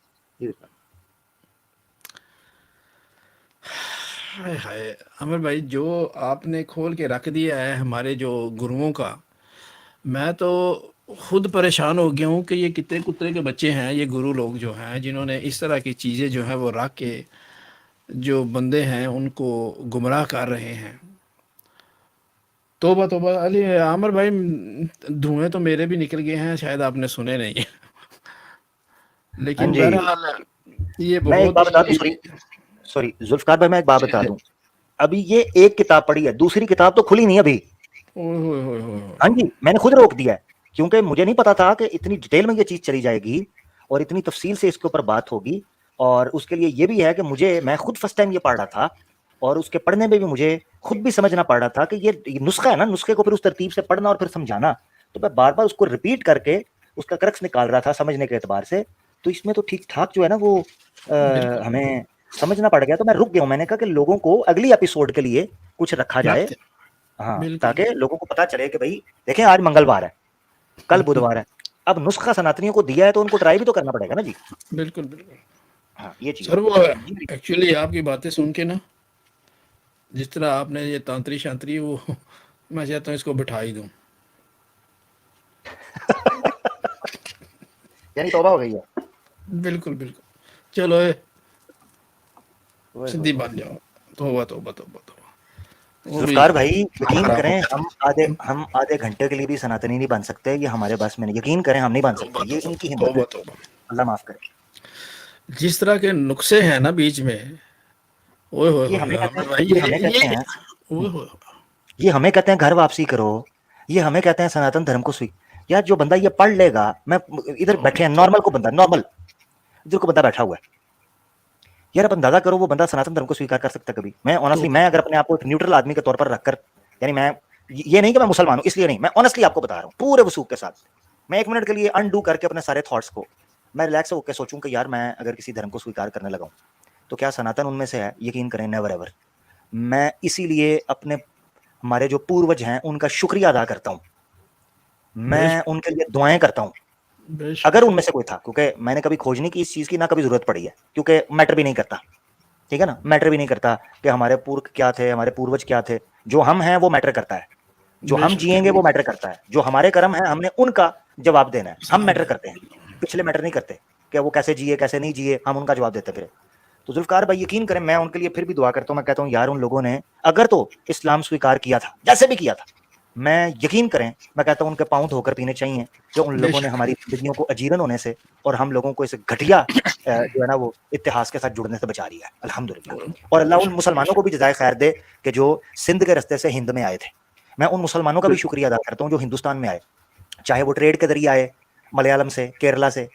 हाय अमर भाई, जो आपने खोल के रख दिया है हमारे जो गुरुओं का, मैं तो खुद परेशान हो गया हूँ कि ये कितने कुत्ते के बच्चे हैं, ये गुरु लोग जो हैं, जिन्होंने इस तरह की चीज़ें जो है वो रख के जो बंदे हैं उनको गुमराह कर रहे हैं। तोबा तोबा। अली आमिर भाई, धुएं तो मेरे भी निकल गए हैं, शायद आपने सुने नहीं। हाँ लेकिन जी, बहरहाल ये मैं एक बहुत बात बता दूं, ही सॉरी सॉरी जुल्फकार भाई, मैं एक बात बता दूं। अभी ये एक किताब पढ़ी है, दूसरी किताब तो खुली नहीं अभी। ओए होए होए होए होए। हाँ जी, मैंने खुद रोक दिया है, क्योंकि मुझे नहीं पता था कि इतनी डिटेल में ये चीज चली जाएगी और इतनी तफसील से इसके ऊपर बात होगी। और उसके लिए ये भी है कि मैं खुद फर्स्ट टाइम ये पढ़ रहा था, और उसके पढ़ने में भी मुझे खुद भी समझना पड़ रहा था कि ये नुस्खा है ना, नुस्खे को फिर उस तरतीब से पढ़ना और फिर समझाना। तो मैं बार बार उसको रिपीट करके उसका क्रक्स निकाल रहा था समझने के एतबार से। तो इसमें तो ठीक ठाक जो है ना वो बिल्कुल हमें समझना पड़ गया। तो मैं रुक गया हूँ, मैंने कहा कि लोगों को अगली एपिसोड के लिए कुछ रखा जाए, रखते हाँ, बिल्कुल ताकि लोगों को पता चले कि भाई देखें आज मंगलवार है, कल बुधवार है, अब नुस्खा सनातनियों को दिया है तो उनको ट्राई भी तो करना पड़ेगा ना जी। बिल्कुल बिल्कुल। हाँ, ये चीज सर है वो जी। एक्चुअली आपकी बातें सुन के ना, जिस तरह आपने ये तांत्री शांत्री वो मैं चाहता हूँ इसको बिठा ही दूँ। यानी तौबा हो गई है। बिल्कुल बिल्कुल। चलो ओए सिद्धि होए। बन जाओ। तौबा तौबा तौबा तौबा। वो भी जुल्फकार भाई, यकीन हराम करें, होता हम आधे घंटे के लिए भी सनातनी नहीं बन सकते, ये हमारे बस में नहीं, यकीन करें हम नहीं बन है। सकते, तौबा ये तौबा इनकी हिम्मत है, तौबा तौबा। अल्लाह माफ करे। जिस तरह के नुक्से हैं ना बीच में, ओए होए ये होए हमें कहते आमिर हैं, भाई, ये हमें कहते हैं, ओए होए होए। ये हमें कहते हैं घर वापसी करो, ये हमें कहते हैं सनातन धर्म को स्वी। यार जो बंदा ये पढ़ लेगा, मैं इधर बैठे हैं नॉर्मल को बंदा, नॉर्मल इधर को बंदा बैठा हुआ है, यार आप अंदाजा करो वो बंदा सनातन धर्म को स्वीकार कर सकता है कभी? मैं ऑनेस्टली, तौबा मैं अगर अपने आप को एक न्यूट्रल आदमी के तौर पर रखकर, यानी मैं ये नहीं कि मैं मुसलमान हूं इसलिए नहीं, मैं ऑनेस्टली आपको बता रहा हूं पूरे वसूख के साथ, मैं 1 मिनट के लिए अनडू करके अपने सारे थॉट्स को मैं रिलैक्स होकर सोचूं कि यार मैं अगर किसी धर्म को स्वीकार करने लगा हूं तो क्या सनातन उनमें से है? यकीन करें, नेवर एवर। मैं इसीलिए अपने हमारे जो पूर्वज हैं उनका शुक्रिया अदा करता हूं, मैं बेशक उनके लिए दुआएं करता हूं, बेशक। अगर उनमें से कोई था, क्योंकि मैंने कभी खोज नहीं की इस चीज की, ना कभी जरूरत पड़ी है, क्योंकि मैटर भी नहीं करता, ठीक है ना, मैटर भी नहीं करता कि हमारे पूर्व क्या थे, हमारे पूर्वज क्या थे। जो हम हैं वो मैटर करता है, जो हम बेशक जिएंगे वो मैटर करता है, जो हमारे कर्म है हमने उनका जवाब देना है, हम मैटर करते हैं, पिछले मैटर नहीं करते कि वो कैसे जिए कैसे नहीं जिए, हम उनका जवाब देते फिर। तो जुल्फकार भाई यकीन करें, मैं उनके लिए फिर भी दुआ करता हूँ, मैं कहता हूँ यार उन लोगों ने अगर तो इस्लाम स्वीकार किया था, जैसे भी किया था, मैं यकीन करें, मैं कहता हूँ उनके पांव धोकर पीने चाहिए, कि उन लोगों ने बेशक। हमारी जिंदगियों को अजीरन होने से और हम लोगों को इस घटिया जो है ना वो इतिहास के साथ जुड़ने से बचा लिया है, अल्हम्दुलिल्लाह। और अल्लाह उन मुसलमानों को भी जज़ाए खैर दे कि जो सिंध के रास्ते से हिंद में आए थे, मैं उन मुसलमानों का भी शुक्रिया अदा करता हूँ जो हिंदुस्तान में आए, चाहे वो ट्रेड के जरिए आए, मलयालम से, केरला से,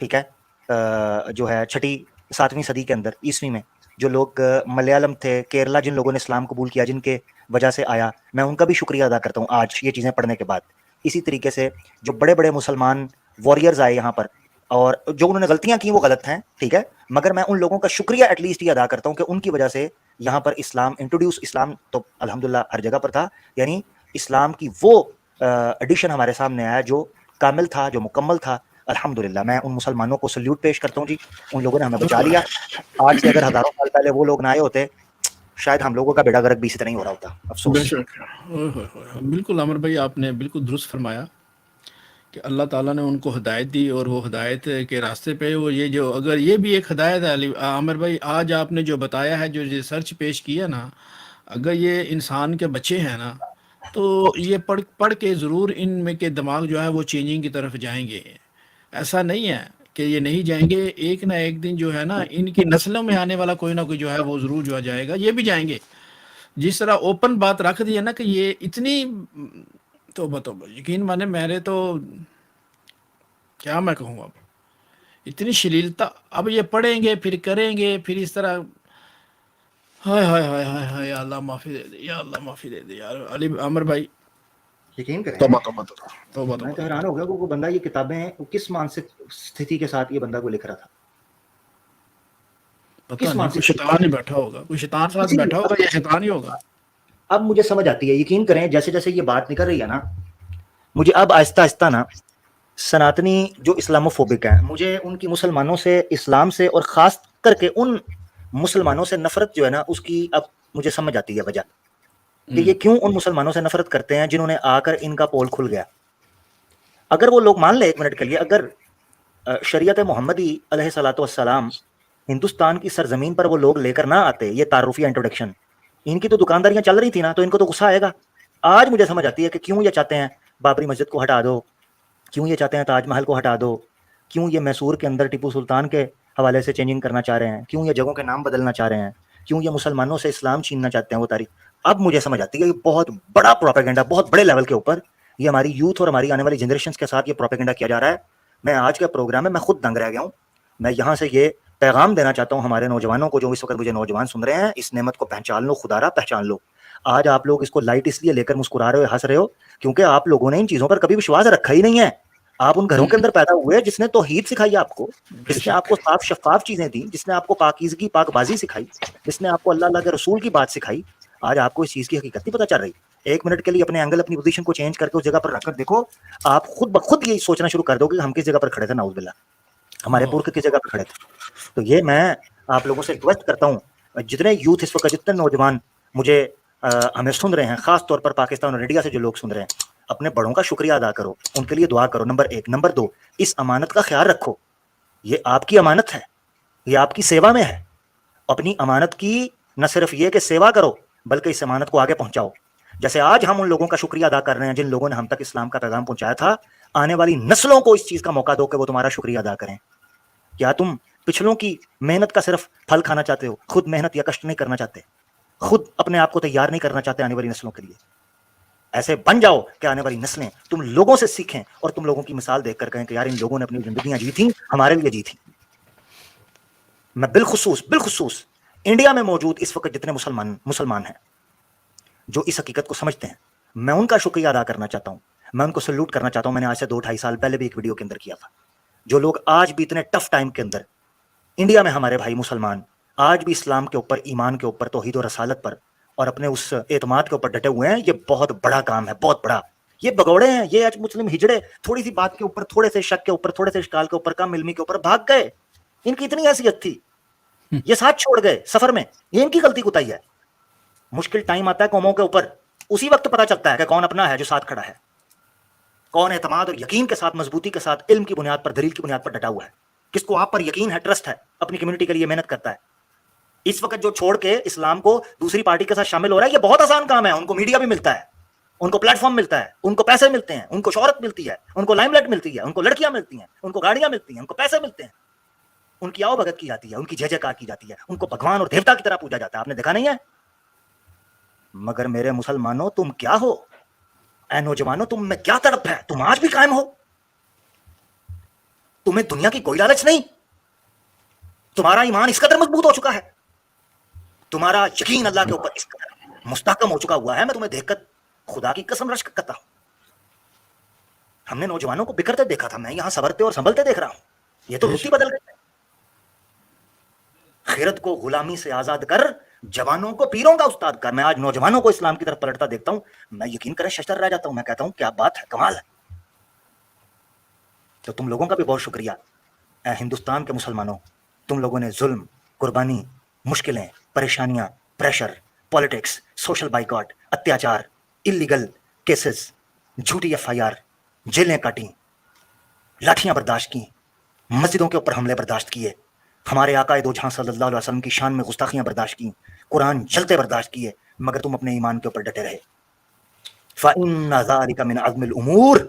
ठीक है, जो है 6वीं 7वीं सदी के अंदर ईस्वी में जो लोग मलयालम थे, केरला जिन लोगों ने इस्लाम कबूल किया, जिनके वजह से आया, मैं उनका भी शुक्रिया अदा करता हूँ आज ये चीज़ें पढ़ने के बाद। इसी तरीके से जो बड़े बड़े मुसलमान वॉरियर्स आए यहाँ पर, और जो उन्होंने गलतियां की वो गलत हैं, ठीक है, मगर मैं उन लोगों का शुक्रिया एटलीस्ट ये अदा करता हूँ कि उनकी वजह से यहाँ पर इस्लाम तो अल्हम्दुलिल्लाह हर जगह पर था, यानी इस्लाम की वो एडिशन हमारे सामने आया जो कामिल था, जो मुकम्मल था, अल्हम्दुलिल्लाह। मैं उन मुसलमानों को सल्यूट पेश करता हूँ जी, उन लोगों ने हमें बचा लिया। आज से अगर हजारों साल पहले वो लोग ना आए होते, शायद हम लोगों का बेड़ा गर्क भी इसी तरह ही हो रहा होता, अफसोस। बेशक। ओए होए होए। बिल्कुल अमर भाई, आपने बिल्कुल दुरुस्त फरमाया कि अल्लाह ताला ने उनको हिदायत दी और वो हिदायत के रास्ते पे वो, ये जो अगर ये भी एक हिदायत है आमिर भाई, आज आपने जो बताया है, जो रिसर्च पेश किया ना, अगर ये इंसान के बच्चे हैं ना, तो ये पढ़ पढ़ के ज़रूर इनमें के दिमाग जो है वो चेंजिंग की तरफ जाएंगे। ऐसा नहीं है कि ये नहीं जाएंगे, एक ना एक दिन जो है ना इनकी नस्लों में आने वाला कोई ना कोई जो है वो ज़रूर जो है जाएगा, ये भी जाएंगे। जिस तरह ओपन बात रख दी है ना कि ये इतनी तो यकीन माने, मेरे तो क्या मैं कहूँ अब, इतनी श्लीलता, अब ये पढ़ेंगे फिर करेंगे फिर इस तरह। हाय हाय हाय हाय हाय, या अल्लाह माफ़ी दे दे, या अल्लाह माफ़ी दे दे यार। अली अमर भाई, यकीन करें, तौबा तौबा तौबा तौबा मैं तो तौबा। हैरान हो गया कि वो बंदा ये किताबें वो किस मानसिक स्थिति के साथ ये बंदा को लिख रहा था, पता किस नहीं, कोई मानसिक स्थिति, शैतान ही बैठा होगा, कोई शैतान साथ इसीलिए बैठा होगा या शैतान ही होगा। अब मुझे समझ आती है, यकीन करें, जैसे जैसे ये बात निकल रही है ना, मुझे अब आहिस्ता आहिस्ता ना सनातनी जो इस्लामोफोबिक हैं, मुझे उनकी मुसलमानों से, इस्लाम से, और ख़ास करके उन मुसलमानों से नफ़रत जो है ना, उसकी अब मुझे समझ आती है वजह, कि ये क्यों उन मुसलमानों से नफ़रत करते हैं जिन्होंने आकर इनका पोल खुल गया। अगर वो लोग मान ले एक मिनट के लिए, अगर शरीयत मोहम्मदी अलैहिस्सलातु वस्सलाम हिंदुस्तान की सरजमीन पर वो लोग लेकर ना आते, ये तारुफिया इंट्रोडक्शन, इनकी तो दुकानदारियां चल रही थी ना, तो इनको तो गुस्सा आएगा। आज मुझे समझ आती है कि क्यों ये चाहते हैं बाबरी मस्जिद को हटा दो, क्यों ये चाहते हैं ताजमहल को हटा दो, क्यों ये मैसूर के अंदर टीपू सुल्तान के हवाले से चेंजिंग करना चाह रहे हैं, क्यों ये जगहों के नाम बदलना चाह रहे हैं, क्यों ये मुसलमानों से इस्लाम छीनना चाहते हैं वो तारीख। अब मुझे समझ आती है कि बहुत बड़ा प्रोपेगेंडा, बहुत बड़े लेवल के ऊपर ये हमारी यूथ और हमारी आने वाली जनरेशन के साथ ये प्रोपेगेंडा किया जा रहा है। मैं आज के प्रोग्राम में मैं खुद दंग रह गया हूँ। मैं यहाँ से ये पैगाम देना चाहता हूँ हमारे नौजवानों को, जो इस वक्त मुझे नौजवान सुन रहे हैं, इस नेमत को पहचान लो, खुदारा पहचान लो। आज आप लोग इसको लाइट इसलिए लेकर मुस्कुरा रहे हो, हंस रहे हो, क्योंकि आप लोगों ने इन चीजों पर कभी विश्वास रखा ही नहीं है। आप उन घरों के अंदर पैदा हुए जिसने तौहीद सिखाई आपको, जिसने आपको साफ शफाफ चीजें दी, जिसने आपको पाकीज़गी पाकबाजी सिखाई, जिसने आपको अल्लाह अल्लाह के रसूल की बात सिखाई। आज आपको इस चीज की हकीकत नहीं पता चल रही। एक मिनट के लिए अपने एंगल, अपनी पोजीशन को चेंज करके उस जगह पर रखकर देखो, आप खुद ब खुद यही सोचना शुरू कर दोगे कि हम किस जगह पर खड़े थे, नाउज़ुबिल्लाह, हमारे पुरख किस जगह पर खड़े थे। तो ये मैं आप लोगों से रिक्वेस्ट करता हूँ, जितने यूथ इस वक्त, जितने नौजवान मुझे हमें सुन रहे हैं, खास तौर पर पाकिस्तान और इंडिया से जो लोग सुन रहे हैं, अपने बड़ों का शुक्रिया अदा करो, उनके लिए दुआ करो, नंबर 1। नंबर 2, इस अमानत का ख्याल रखो। ये आपकी अमानत है, ये आपकी सेवा में है। अपनी अमानत की न सिर्फ ये कि सेवा करो, बल्कि इस अमानत को आगे पहुंचाओ। जैसे आज हम उन लोगों का शुक्रिया अदा कर रहे हैं जिन लोगों ने हम तक इस्लाम का पैगाम पहुंचाया था, आने वाली नस्लों को इस चीज का मौका दो कि वो तुम्हारा शुक्रिया अदा करें। क्या तुम पिछलों की मेहनत का सिर्फ फल खाना चाहते हो, खुद मेहनत या कष्ट नहीं करना चाहते, खुद अपने आप को तैयार नहीं करना चाहते आने वाली नस्लों के लिए? ऐसे बन जाओ कि आने वाली नस्लें तुम लोगों से सीखें और तुम लोगों की मिसाल देखकर कहें कि यार इन लोगों ने अपनी जिंदगियां जी थी, हमारे लिए जी थी। मैं बिलखुसूस इंडिया में मौजूद इस वक्त जितने मुसलमान हैं जो इस हकीकत को समझते हैं, मैं उनका शुक्रिया अदा करना चाहता हूं, मैं उनको सल्यूट करना चाहता हूं। मैंने आज से 2-2.5 साल पहले भी एक वीडियो के अंदर किया था। जो लोग आज भी इतने टफ टाइम के अंदर इंडिया में, हमारे भाई मुसलमान आज भी इस्लाम के ऊपर, ईमान के ऊपर, तौहीद और रसालत पर और अपने उस एतमाद के ऊपर डटे हुए हैं, ये बहुत बड़ा काम है, बहुत बड़ा। ये भगौड़े हैं, ये आज मुस्लिम हिजड़े थोड़ी सी बात के ऊपर, थोड़े से शक के ऊपर, थोड़े से इश्काल के ऊपर, कम इल्मी के ऊपर भाग गए। इनकी इतनी हैसियत थी, ये साथ छोड़ गए सफर में, ये इनकी गलती कुताई है। मुश्किल टाइम आता है कौमों के ऊपर, उसी वक्त पता चलता है कि कौन अपना है जो साथ खड़ा है, कौन एतमाद और यकीन के साथ, मजबूती के साथ, इल्म की बुनियाद पर, दलील की बुनियाद पर डटा हुआ है, किसको आप पर यकीन है, ट्रस्ट है, अपनी कम्युनिटी के लिए मेहनत करता है। इस वक्त जो छोड़ के इस्लाम को दूसरी पार्टी के साथ शामिल हो रहा है, ये बहुत आसान काम है। उनको मीडिया भी मिलता है, उनको प्लेटफॉर्म मिलता है, उनको पैसे मिलते हैं, उनको शोहरत मिलती है, उनको लाइमलाइट मिलती है, उनको लड़कियां मिलती हैं, उनको गाड़ियां मिलती हैं, उनको पैसे मिलते हैं, उनकी आओ भगत की जाती है, उनकी जय जयकार की जाती है, उनको भगवान और देवता की तरह पूजा जाता है। आपने देखा नहीं है? मगर मेरे मुसलमानों, तुम क्या हो? ऐ नौजवानों, तुम में क्या तड़प है? तुम आज भी कायम हो? तुम्हें दुनिया की कोई लालच नहीं? तुम्हारा ईमान इस कदर मजबूत हो चुका है, तुम्हारा यकीन अल्लाह के ऊपर इस कदर मुस्तहकम हो चुका हुआ है, मैं तुम्हें देखकर खुदा की कसम रश्क करता हूं। हमने नौजवानों को बिखरते देखा था, मैं यहां संभलते और संभलते देख रहा हूं। ये तो रुचि बदल गई। खिरत को गुलामी से आजाद कर, जवानों को पीरों का उस्ताद कर। मैं आज नौजवानों को इस्लाम की तरफ पलटता देखता हूं, मैं यकीन करें शशर रह जाता हूं। मैं कहता हूं क्या बात है, कमाल है। तो तुम लोगों का भी बहुत शुक्रिया ऐ हिंदुस्तान के मुसलमानों। तुम लोगों ने जुल्म, कुर्बानी, मुश्किलें, परेशानियां, प्रेशर, पॉलिटिक्स, सोशल बाइकॉट, अत्याचार, इलीगल केसेस, झूठी FIR, जेलें काटी, लाठियां बर्दाश्त की, मस्जिदों के ऊपर हमले बर्दाश्त किए, हमारे आकाए दो जहां सल्लल्लाहु अलैहि वसल्लम की शान में गुस्ताखियां बर्दाश्त की, कुरान जलते बर्दाश्त किए, मगर तुम अपने ईमान के ऊपर डटे रहे। फ़इन्न ज़ालिका मिन अज़्मिल उमूर,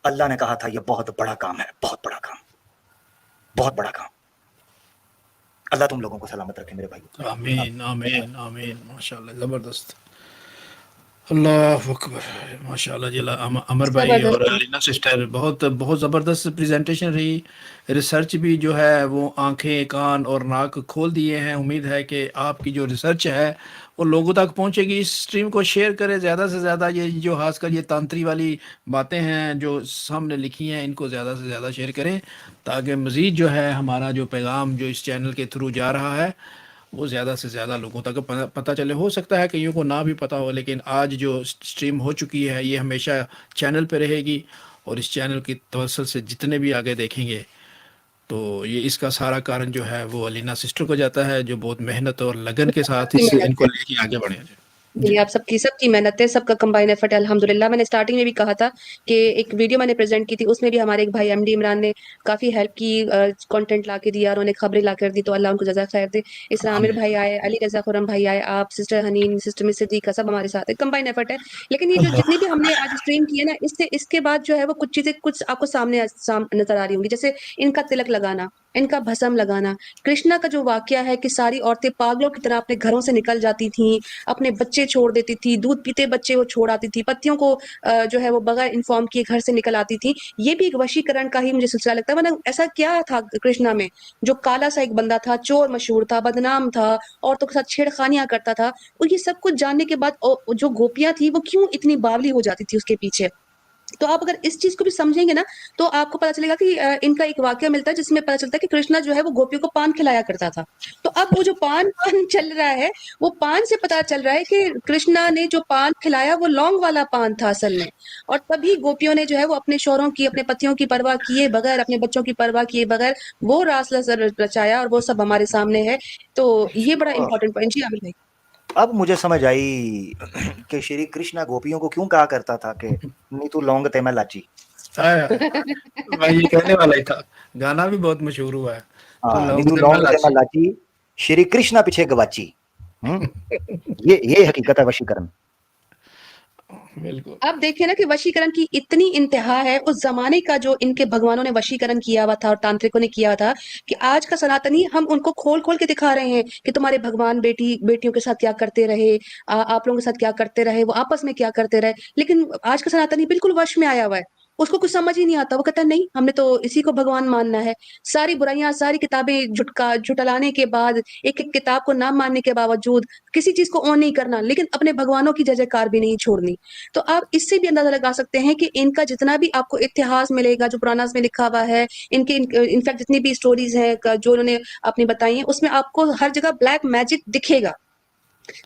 अल्लाह ने कहा था ये बहुत बड़ा काम है, बहुत बड़ा काम, बहुत बड़ा काम। अल्लाह तुम लोगों को सलामत रखे मेरे भाई। आमीन आमीन आमीन। माशाल्लाह, जबरदस्त, अल्लाह अकबर, माशाल्लाह जी। अमर भाई और लीना सिस्टर, बहुत बहुत ज़बरदस्त प्रेजेंटेशन रही। रिसर्च भी जो है वो आंखें, कान और नाक खोल दिए हैं। उम्मीद है कि आपकी जो रिसर्च है वो लोगों तक पहुंचेगी। इस स्ट्रीम को शेयर करें ज़्यादा से ज़्यादा। ये जो खासकर ये तांत्री वाली बातें हैं जो सामने लिखी हैं, इनको ज़्यादा से ज़्यादा शेयर करें, ताकि मज़ीद जो है हमारा जो पैगाम जो इस चैनल के थ्रू जा रहा है वो ज़्यादा से ज़्यादा लोगों तक पता चले। हो सकता है कईयों को ना भी पता हो, लेकिन आज जो स्ट्रीम हो चुकी है ये हमेशा चैनल पे रहेगी, और इस चैनल की तवस्सुल से जितने भी आगे देखेंगे तो ये इसका सारा कारण जो है वो अलीना सिस्टर को जाता है, जो बहुत मेहनत और लगन के साथ इनको लेके आगे बढ़े। ये आप सबकी सबकी मेहनत है, सबका कंबाइन एफर्ट है अल्हम्दुलिल्लाह। मैंने स्टार्टिंग में भी कहा था कि एक वीडियो मैंने प्रेजेंट की थी, उसमें भी हमारे एक भाई एमडी इमरान ने काफ़ी हेल्प की, कंटेंट ला के दिया और उन्हें खबरें ला कर दी, तो अल्लाह उनको जज़ा खैर दे। इस तरह आमिर भाई आए, अली रज़ा खुर्रम भाई आए, आप, सिस्टर हनीन, सिस्टर मिस सिद्दीक़ा, सब हमारे साथ है, कंबाइन एफर्ट है। लेकिन ये जो जितनी भी हमने आज स्ट्रीम की है ना, इसके बाद जो है वो कुछ चीज़ें कुछ आपको सामने नज़र आ रही होंगी। जैसे इनका तिलक लगाना, इनका भस्म लगाना, कृष्णा का जो वाक़या है कि सारी औरतें पागलों की तरह अपने घरों से निकल जाती थीं, अपने बच्चे छोड़ देती थी, दूध पीते बच्चे वो छोड़ आती थी, पतियों को जो है वो बगैर इन्फॉर्म किए घर से निकल आती थी। ये भी एक वशीकरण का ही मुझे सिलसिला लगता है। वरना ऐसा क्या था कृष्णा में, जो काला सा एक बंदा था, चोर मशहूर था, बदनाम था, औरतों के साथ छेड़खानियां करता था, और ये सब कुछ जानने के बाद जो गोपियां थी वो क्यों इतनी बावली हो जाती थी उसके पीछे। तो आप अगर इस चीज को भी समझेंगे ना, तो आपको पता चलेगा कि इनका एक वाक्य मिलता है जिसमें पता चलता है कि कृष्णा जो है वो गोपियों को पान खिलाया करता था। तो अब वो जो पान पान चल रहा है, वो पान से पता चल रहा है कि कृष्णा ने जो पान खिलाया वो लौंग वाला पान था असल में। और तभी गोपियों ने जो है वो अपने शौहरों की, अपने पतियों की परवाह किए बगैर, अपने बच्चों की परवाह किए बगैर वो रास रचाया, और वो सब हमारे सामने है। तो ये बड़ा इंपॉर्टेंट पॉइंट। जी आमिर भाई। अब मुझे समझ आई कि श्री कृष्णा गोपियों को क्यों कहा करता था कि नीतू लौंग ते मैं लाची। मैं ये कहने वाला ही था, गाना भी बहुत मशहूर हुआ है। तो नीतू लौंग ते मैं लाची, श्री कृष्णा पीछे गवाची। ये हकीकत है वशीकरण। बिल्कुल। अब देखिए ना कि वशीकरण की इतनी इंतहा है, उस जमाने का जो इनके भगवानों ने वशीकरण किया हुआ था और तांत्रिकों ने किया था, कि आज का सनातनी हम उनको खोल खोल के दिखा रहे हैं कि तुम्हारे भगवान बेटियों के साथ क्या करते रहे, आप लोगों के साथ क्या करते रहे, वो आपस में क्या करते रहे। लेकिन आज का सनातनी बिल्कुल वश में आया हुआ है, उसको कुछ समझ ही नहीं आता। वो कहता है नहीं, हमने तो इसी को भगवान मानना है। सारी बुराइयां, सारी किताबें झुटलाने के बाद, एक एक किताब को ना मानने के बावजूद किसी चीज को ऑन नहीं करना, लेकिन अपने भगवानों की जय जयकार भी नहीं छोड़नी। तो आप इससे भी अंदाजा लगा सकते हैं कि इनका जितना भी आपको इतिहास मिलेगा, जो पुराना में लिखा हुआ है, इनके इनफैक्ट जितनी भी स्टोरीज हैं जो उन्होंने अपनी बताई हैं, उसमें आपको हर जगह ब्लैक मैजिक दिखेगा।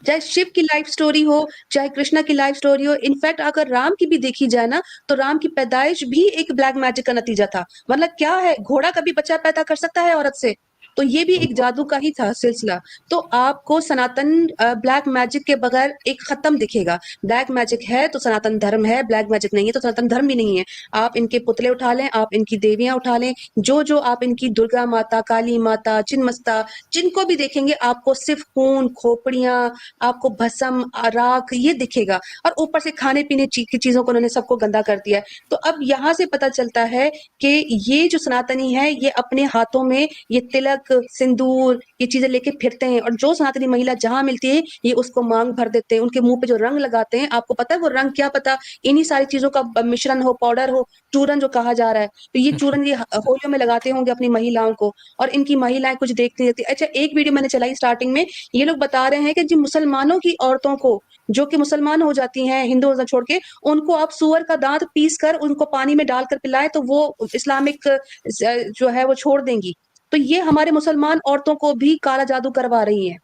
चाहे शिव की लाइफ स्टोरी हो, चाहे कृष्णा की लाइफ स्टोरी हो, इनफैक्ट अगर राम की भी देखी जाए ना, तो राम की पैदाइश भी एक ब्लैक मैजिक का नतीजा था। मतलब क्या है, घोड़ा कभी बच्चा पैदा कर सकता है औरत से? तो ये भी एक जादू का ही था सिलसिला। तो आपको सनातन ब्लैक मैजिक के बगैर एक खत्म दिखेगा। ब्लैक मैजिक है तो सनातन धर्म है, ब्लैक मैजिक नहीं है तो सनातन धर्म भी नहीं है। आप इनके पुतले उठा लें, आप इनकी देवियां उठा लें, जो आप इनकी दुर्गा माता, काली माता, चिन्मस्ता, जिनको भी देखेंगे आपको सिर्फ खून, खोपड़ियां, आपको भस्म, राख ये दिखेगा। और ऊपर से खाने पीने की चीजों को उन्होंने सबको गंदा कर दिया है। तो अब यहाँ से पता चलता है कि ये जो सनातनी है, ये अपने हाथों में ये तिलक, सिंदूर, ये चीजें लेके फिरते हैं, और जो सनातनी महिला जहां मिलती है ये उसको मांग भर देते हैं। उनके मुंह पे जो रंग लगाते हैं, आपको पता है वो रंग क्या, पता इन्हीं सारी चीजों का मिश्रण हो, पाउडर हो, चूरन जो कहा जा रहा है। तो ये चूरन ये होलियों में लगाते होंगे अपनी महिलाओं को, और इनकी महिलाएं कुछ देखती रहती। अच्छा, एक वीडियो मैंने चलाई स्टार्टिंग में, ये लोग बता रहे हैं कि जी मुसलमानों की औरतों को, जो कि मुसलमान हो जाती हैं हिंदू छोड़ के, उनको आप सुअर का दांत पीस कर उनको पानी में डालकर पिलाएं तो वो इस्लामिक जो है वो छोड़ देंगी। तो ये हमारे मुसलमान औरतों को भी काला जादू करवा रही हैं।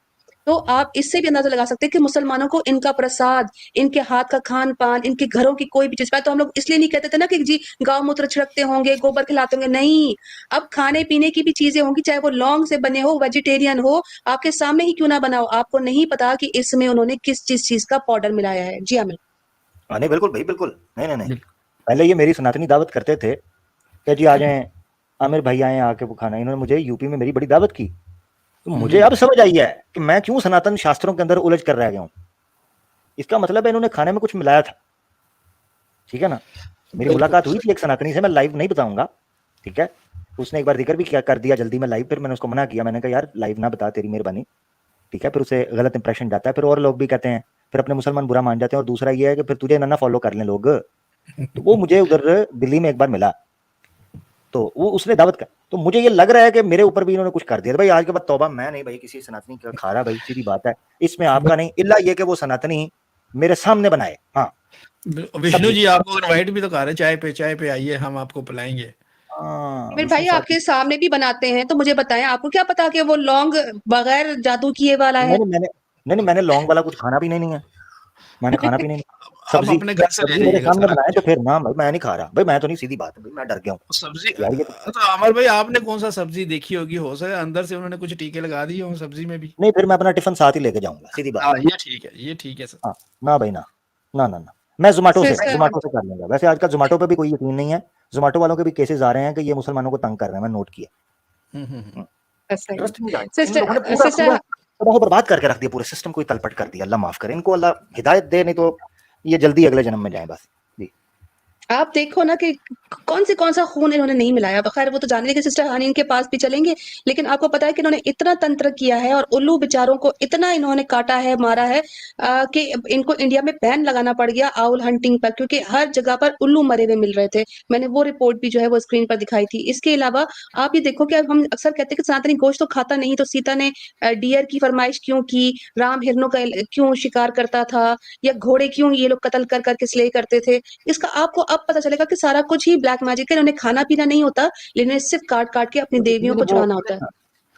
तो आप इससे भी अंदाजा लगा सकते हैं कि मुसलमानों को इनका प्रसाद, इनके हाथ का खान पान, इनके घरों की कोई भी चीज, तो हम लोग इसलिए नहीं कहते थे ना कि जी गांव मूत्र छिड़कते होंगे, गोबर खिलाते होंगे, नहीं। अब खाने पीने की भी चीजें होंगी, चाहे वो लौंग से बने हो, वेजिटेरियन हो, आपके सामने ही क्यों ना बनाओ, आपको नहीं पता कि इसमें उन्होंने किस चीज का पाउडर मिलाया है। जी आमिर। नहीं बिल्कुल भाई, बिल्कुल नहीं। पहले ये मेरी सनातनी दावत करते थे कि जी आ जाएं, आमिर भाई आए आके वो खाना। इन्होंने मुझे यूपी में मेरी बड़ी दावत की, तो मुझे अब समझ आई है कि मैं क्यों सनातन शास्त्रों के अंदर उलझ कर रह गया हूं। इसका मतलब है इन्होंने खाने में कुछ मिलाया था, ठीक है ना। मेरी मुलाकात हुई थी एक सनातनी से, मैं लाइव नहीं बताऊंगा, ठीक है। उसने एक बार जिक्र भी किया कर दिया जल्दी में लाइव, फिर मैंने उसको मना किया, मैंने कहा यार लाइव ना बता, तेरी मेहरबानी, ठीक है। फिर उसे गलत इंप्रेशन जाता है, फिर और लोग भी कहते हैं, फिर अपने मुसलमान बुरा मान जाते हैं। और दूसरा ये है कि फिर तुझे ना फॉलो कर लें लोग। तो वो मुझे उधर दिल्ली में एक बार मिला, तो वो उसने दावत का, तो मुझे ये लग रहा है कि मेरे ऊपर भी इन्होंने कुछ कर दिया। भाई आज के बाद तौबा, मैं नहीं भाई किसी सनातनी का खा रहा, भाई सीधी बात है, इसमें आपका नहीं, इल्ला ये कि वो सनातनी मेरे सामने बनाए। हाँ विष्णु जी आपको इनवाइट भी तो कर रहे, चाय पे आइए, हम आपको पिलाएंगे। मेरे भाई आपके सामने भी बनाते हैं, तो मुझे बताएं, आपको क्या पता कि वो लौंग बगैर जादू किए वाला है? मैंने लौंग वाला कुछ खाना भी नहीं है, मैंने खाना भी नहीं। आप सब्जी अपने घर से ले सब्जी मेरे जाइएगा सामने सारा बनाए तो कुछ। फिर ना भाई मैं नहीं खा रहा भाई, मैं तो नहीं, सीधी बात है भाई, मैं डर गया हूँ सब्जी यार ये तो अमर भाई आपने कौन सा सब्जी देखी होगी, हो सकता है अंदर से उन्होंने कुछ टीके लगा दिए हों सब्जी में भी। नहीं, फिर मैं अपना टिफिन साथ ही लेके जाऊंगा, सीधी बात हाँ है। ये ठीक है सर। हाँ ना भाई ना, ना ना ना, मैं सिस्टर जोमेटो से कर लूंगा। वैसे आजकल जोमेटो पे भी कोई यकीन नहीं है, जोमेटो वालों के भी केसेस आ रहे हैं कि ये मुसलमानों को तंग कर रहे हैं, मैं नोट किया। हम्म। सही ट्रस्ट नहीं जाएगा, इन लोगों ने सिस्टर पूरा सिस्टर पूरा बर्बाद करके रख दिया, पूरे सिस्टम को ही तलपट कर दिया। अल्लाह माफ करे इनको, अल्लाह हिदायत दे, नहीं तो ये जल्दी अगले जन्म में जाए बस जी। आप देखो ना कि कौन सा खून इन्होंने नहीं मिलाया। खैर वो तो जाने लेकिन सिस्टर हनीन के पास भी चलेंगे। लेकिन आपको पता है कि इन्होंने इतना तंत्र किया है और उल्लू बेचारों को इतना इन्होंने काटा है, मारा है कि इनको इंडिया में बैन लगाना पड़ गया आउल हंटिंग पर, क्योंकि हर जगह पर उल्लू मरे हुए मिल रहे थे। मैंने वो रिपोर्ट भी जो है वो स्क्रीन पर दिखाई थी। इसके अलावा आप ये देखो कि अब हम अक्सर कहते हैं कि सनातनी गोश्त तो खाता नहीं, तो सीता ने डियर की फरमाइश क्यों की, राम हिरणों का क्यों शिकार करता था, या घोड़े क्यों ये लोग कत्ल कर करके स्ले करते थे। इसका आपको अब पता चलेगा कि सारा कुछ ही ब्लैक मैजिक है। इन्होंने खाना पीना नहीं होता, लेकिन इन्हें सिर्फ काट काट के अपनी देवियों को वो चढ़ाना होता है।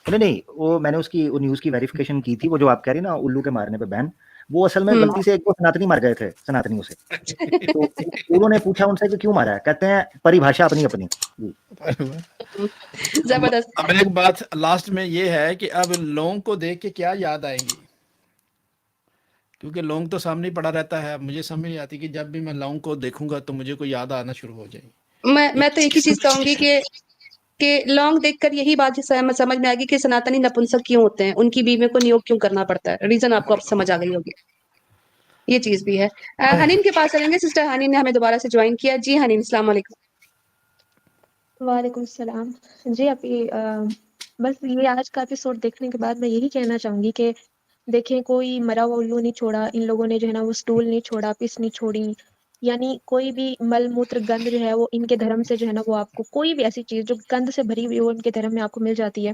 नहीं नहीं, वो मैंने उसकी न्यूज की वेरिफिकेशन की थी, वो जो आप कह रही ना उल्लू के मारने पे बैन, वो असल में गलती से एक वो सनातनी मर गए थे, सनातनियों से। तो उन्होंने पूछा उनसे कि क्यों मारा है, कहते हैं परिभाषा अपनी अपनी जी। जबरदस्त। अब एक बात लास्ट में ये है कि अब लोगों को देख के क्या याद आएंगी, क्योंकि लोंग तो सामने ही पड़ा रहता है। अब मुझे समझ नहीं आती कि जब भी मैं लोंग को देखूंगा तो मुझे कोई याद आना शुरू हो जाएगी। मैं तो एक ही चीज कहूंगी कि लॉन्ग देखकर यही बात ही समझ में आएगी कि सनातनी नपुंसक क्यों होते हैं, उनकी बीवियों को नियोग क्यों करना पड़ता है। रीजन आपको अब समझ आ गई होगी। ये चीज भी है। हनीन के पास चलेंगे। सिस्टर हनीन ने हमें दोबारा से ज्वाइन किया। जी हनीन, अस्सलाम वालेकुम। वालेकुम सलाम। जी अभी बस ये आज का एपिसोड देखने के बाद मैं यही कहना चाहूंगी कि देखें, कोई मरा हुआ उल्लू नहीं छोड़ा इन लोगों ने, जो है ना वो स्टूल नहीं छोड़ा, पिस नहीं छोड़ी, यानी कोई भी मल मूत्र गंध जो है वो इनके धर्म से जो है ना वो आपको कोई भी ऐसी चीज जो गंध से भरी हुई हो इनके धर्म में आपको मिल जाती है।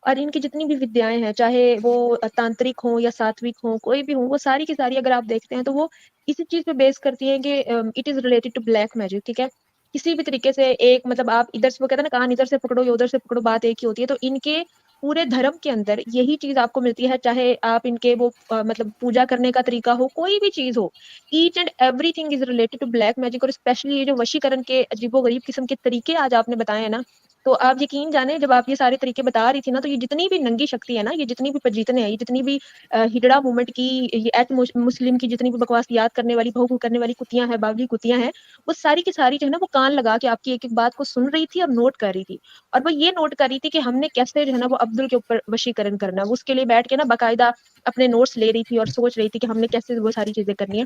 और इनकी जितनी भी विद्याएं हैं, चाहे वो तांत्रिक हो या सात्विक हो, कोई भी हो, वो सारी की सारी अगर आप देखते हैं तो वो इसी चीज पे बेस करती है कि it is related to black magic. ठीक है, किसी भी तरीके से एक मतलब आप इधर से, वो कहते हैं ना कान इधर से पकड़ो या उधर से पकड़ो, बात एक ही होती है। तो इनके पूरे धर्म के अंदर यही चीज आपको मिलती है, चाहे आप इनके वो मतलब पूजा करने का तरीका हो, कोई भी चीज हो, each and everything is related to black magic. और स्पेशली ये जो वशीकरण के अजीबोगरीब किस्म के तरीके आज आपने बताए हैं ना, तो आप यकीन जाने जब आप ये सारे तरीके बता रही थी ना, तो ये जितनी भी नंगी शक्ति है ना, ये जितनी भी पजीतने हैं, ये जितनी भी हिजड़ा मूवमेंट की, ये एट मुस्लिम की जितनी भी बकवास याद करने वाली, बहु करने वाली कुतियां हैं, बावली कुतियां हैं, वो सारी की सारी जो है ना वो कान लगा के आपकी एक एक बात को सुन रही थी और नोट कर रही थी। और वो ये नोट कर रही थी कि हमने कैसे जो है ना वो अब्दुल के ऊपर वशीकरण करना है। वो उसके लिए बैठ के ना बाकायदा अपने नोट्स ले रही थी और सोच रही थी कि हमने कैसे वो सारी चीजें करनी है।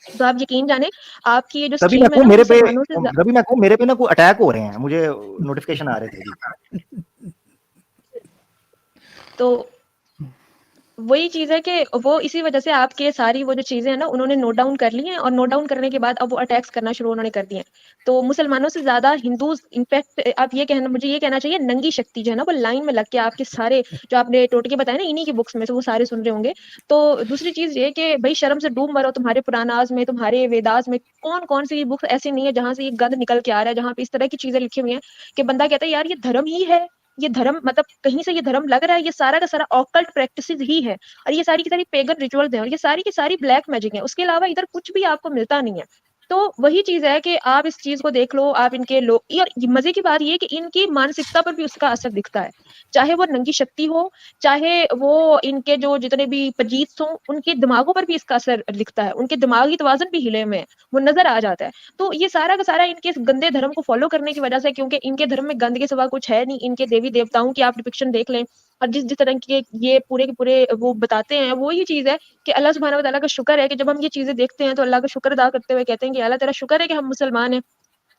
तो आप यकीन जाने आपकी ये जो तभी मैं स्ट्रीम है कहूँ ना, मेरे पे, मुसलमानों से रवि मैं कहूँ मेरे पे ना कोई अटैक हो रहे हैं, मुझे नोटिफिकेशन आ रहे थे जी। तो वही चीज है कि वो इसी वजह से आपके सारी वो जो चीजें हैं ना उन्होंने नोट डाउन कर ली हैं, और नोट डाउन करने के बाद अब वो अटैक्स करना शुरू उन्होंने कर दिए हैं। तो मुसलमानों से ज्यादा हिंदूज, इनफैक्ट आप ये कहना, मुझे ये कहना चाहिए, नंगी शक्ति जो है ना वो लाइन में लग के आपके सारे जो आपने टोटके बताए ना इन्हीं की बुक्स में से वो सारे सुन रहे होंगे। तो दूसरी चीज ये कि भाई शर्म से डूब मरो, तुम्हारे पुरानाज में, तुम्हारे वेदास में कौन कौन सी बुक्स ऐसी नहीं है जहां से ये गंद निकल के आ रहा है, जहां पे इस तरह की चीजें लिखी हुई हैं कि बंदा कहता है यार ये धर्म ही है, ये धर्म मतलब कहीं से ये धर्म लग रहा है, ये सारा का सारा ऑकल्ट प्रैक्टिसेस ही है, और ये सारी की सारी पेगन रिचुअल्स हैं, और ये सारी की सारी ब्लैक मैजिक है। उसके अलावा इधर कुछ भी आपको मिलता नहीं है। तो वही चीज है कि आप इस चीज को देख लो, आप इनके लोग, और मजे की बात ये है कि इनकी मानसिकता पर भी उसका असर दिखता है, चाहे वो नंगी शक्ति हो, चाहे वो इनके जो जितने भी पजीत हो, उनके दिमागों पर भी इसका असर दिखता है, उनके दिमागी तवाजन भी हिले हुए हैं, वो नजर आ जाता है। तो ये सारा का सारा इनके इस गंदे धर्म को फॉलो करने की वजह से, क्योंकि इनके धर्म में गंद के सिवा कुछ है नहीं। इनके देवी देवताओं की आप डिपिक्शन देख लें, और जिस जिस तरह के ये पूरे के पूरे वो बताते हैं, वो ये चीज है कि अल्लाह सुब्हानहू व तआला का शुक्र है कि जब हम ये चीजें देखते हैं तो अल्लाह का शुक्र अदा करते हुए कहते हैं कि अल्लाह तेरा शुक्र है कि हम मुसलमान हैं,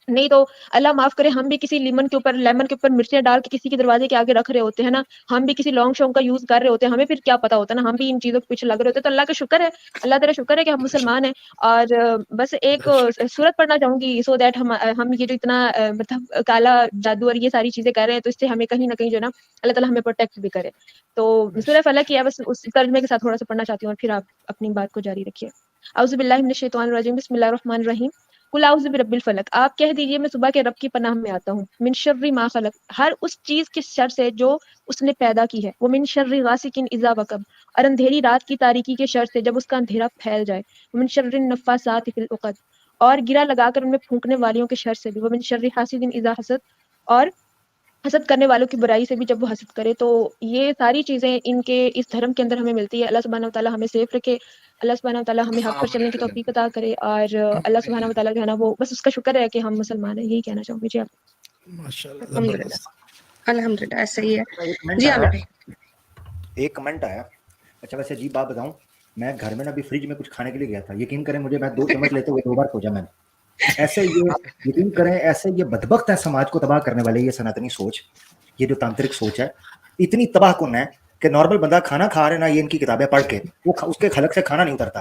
नहीं तो अल्लाह माफ करे हम भी किसी लेमन के ऊपर मिर्चियां डाल के किसी के दरवाजे के आगे रख रहे होते हैं ना, हम भी किसी लॉन्ग शॉन्ग का यूज कर रहे होते हैं, हमें फिर क्या पता होता है ना, हम भी इन चीजों के पीछे लग रहे होते हैं। तो अल्लाह का शुक्र है, अल्लाह तेरा शुक्र है कि हम मुसलमान हैं। और बस एक सूरत पढ़ना चाहूंगी सो दैट हम ये जो इतना मतलब काला जादू और ये सारी चीजें कर रहे हैं, तो इससे हमें कहीं ना कहीं जो है ना अल्लाह ताला हमें प्रोटेक्ट भी करे। तो सूरह फलक की है, बस उस तर्जमे के साथ थोड़ा सा पढ़ना चाहती हूँ और फिर आप अपनी बात को जारी रखिए। औज़ु बिल्लाहि मिनश शैतानिर रजीम, बिस्मिल्लाहिर रहमानिर रहीम। कुल औज़ु बिरब्बिल फलक, आप कह दीजिए मैं सुबह के रब की पनाह में आता हूँ। मिन शर्रि मा खलक, हर उस चीज़ के शर से जो उसने पैदा की है। वो मिन शर्रि गासिकिन इज़ा वक़ब, और अंधेरी रात की तारीकी के शर से जब उसका अंधेरा फैल जाए। मिन शर्रिन नफ़्फ़ासाति फ़िल उक़द, और गिरा लगाकर उनमें फूँकने वालियों के शर से भी। व मिन शर्रि हासिदिन इज़ा हसद, और हसद करने वालों की बुराई से भी जब वो हसद करे। तो ये सारी चीज़ें इनके इस धर्म के अंदर हमें मिलती है। अल्लाह सुब्हानहू व तआला हमें सेफ रखे, अल्लाह सुब्हानहू व तआला हमें हक़ पर चलने की तौफ़ीक अता करे, और अल्लाह सुब्हानहू व तआला जो है ना वो बस उसका शुक्र है कि हम मुसलमान हैं, यही कहना चाहूँगी। जी आप। माशाल्लाह, अल्हम्दुलिल्लाह, ज़बरदस्त। अल्हम्दुलिल्लाह, सही है। एक कमेंट जी आया, आमिर भाई। एक कमेंट आया। अच्छा वैसे अजीब बात बताऊं, मैं घर में ना अभी फ्रिज में कुछ खाने के लिए गया था, यकीन करें मुझे, मैं 2 चम्मच लेते हुए 2 बार खोजा मैंने। ऐसे ये यकीन करें, ऐसे ये बदबख्त है, समाज को तबाह करने वाले ये सनातनी सोच, ये जो तांत्रिक सोच है, इतनी तबाहकुन है कि नॉर्मल बंदा खाना खा रहे ना, ये इनकी किताबें पढ़ के वो उसके खलक से खाना नहीं उतरता।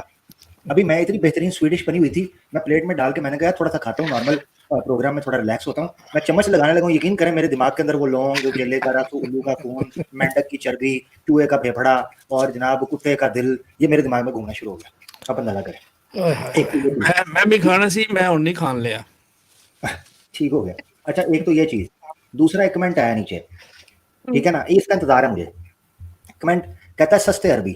अभी मैं इतनी बेहतरीन स्वीडिश बनी हुई थी, मैं प्लेट में डाल के मैंने कहा थोड़ा सा खाता हूँ, नॉर्मल प्रोग्राम में थोड़ा रिलैक्स होता हूँ, मैं चम्मच लगाने लगा हूँ, यकीन करें मेरे दिमाग के अंदर वो लौंग, केले का रस, उल्लू का खून, मेंढक की चर्बी, चूहे का फेफड़ा और जनाब कुत्ते का दिल, ये मेरे दिमाग में घूमना शुरू हो गया। अब अंदाजा करें। ओए हाय एक तो ये चीज मैं भी खाना सी, मैं और नहीं खान लिया। ठीक हो गया। अच्छा एक तो ये चीज, दूसरा एक कमेंट आया नीचे, ठीक है ना, इसका इंतजार है मुझे। कमेंट कहता है सस्ते अरबी,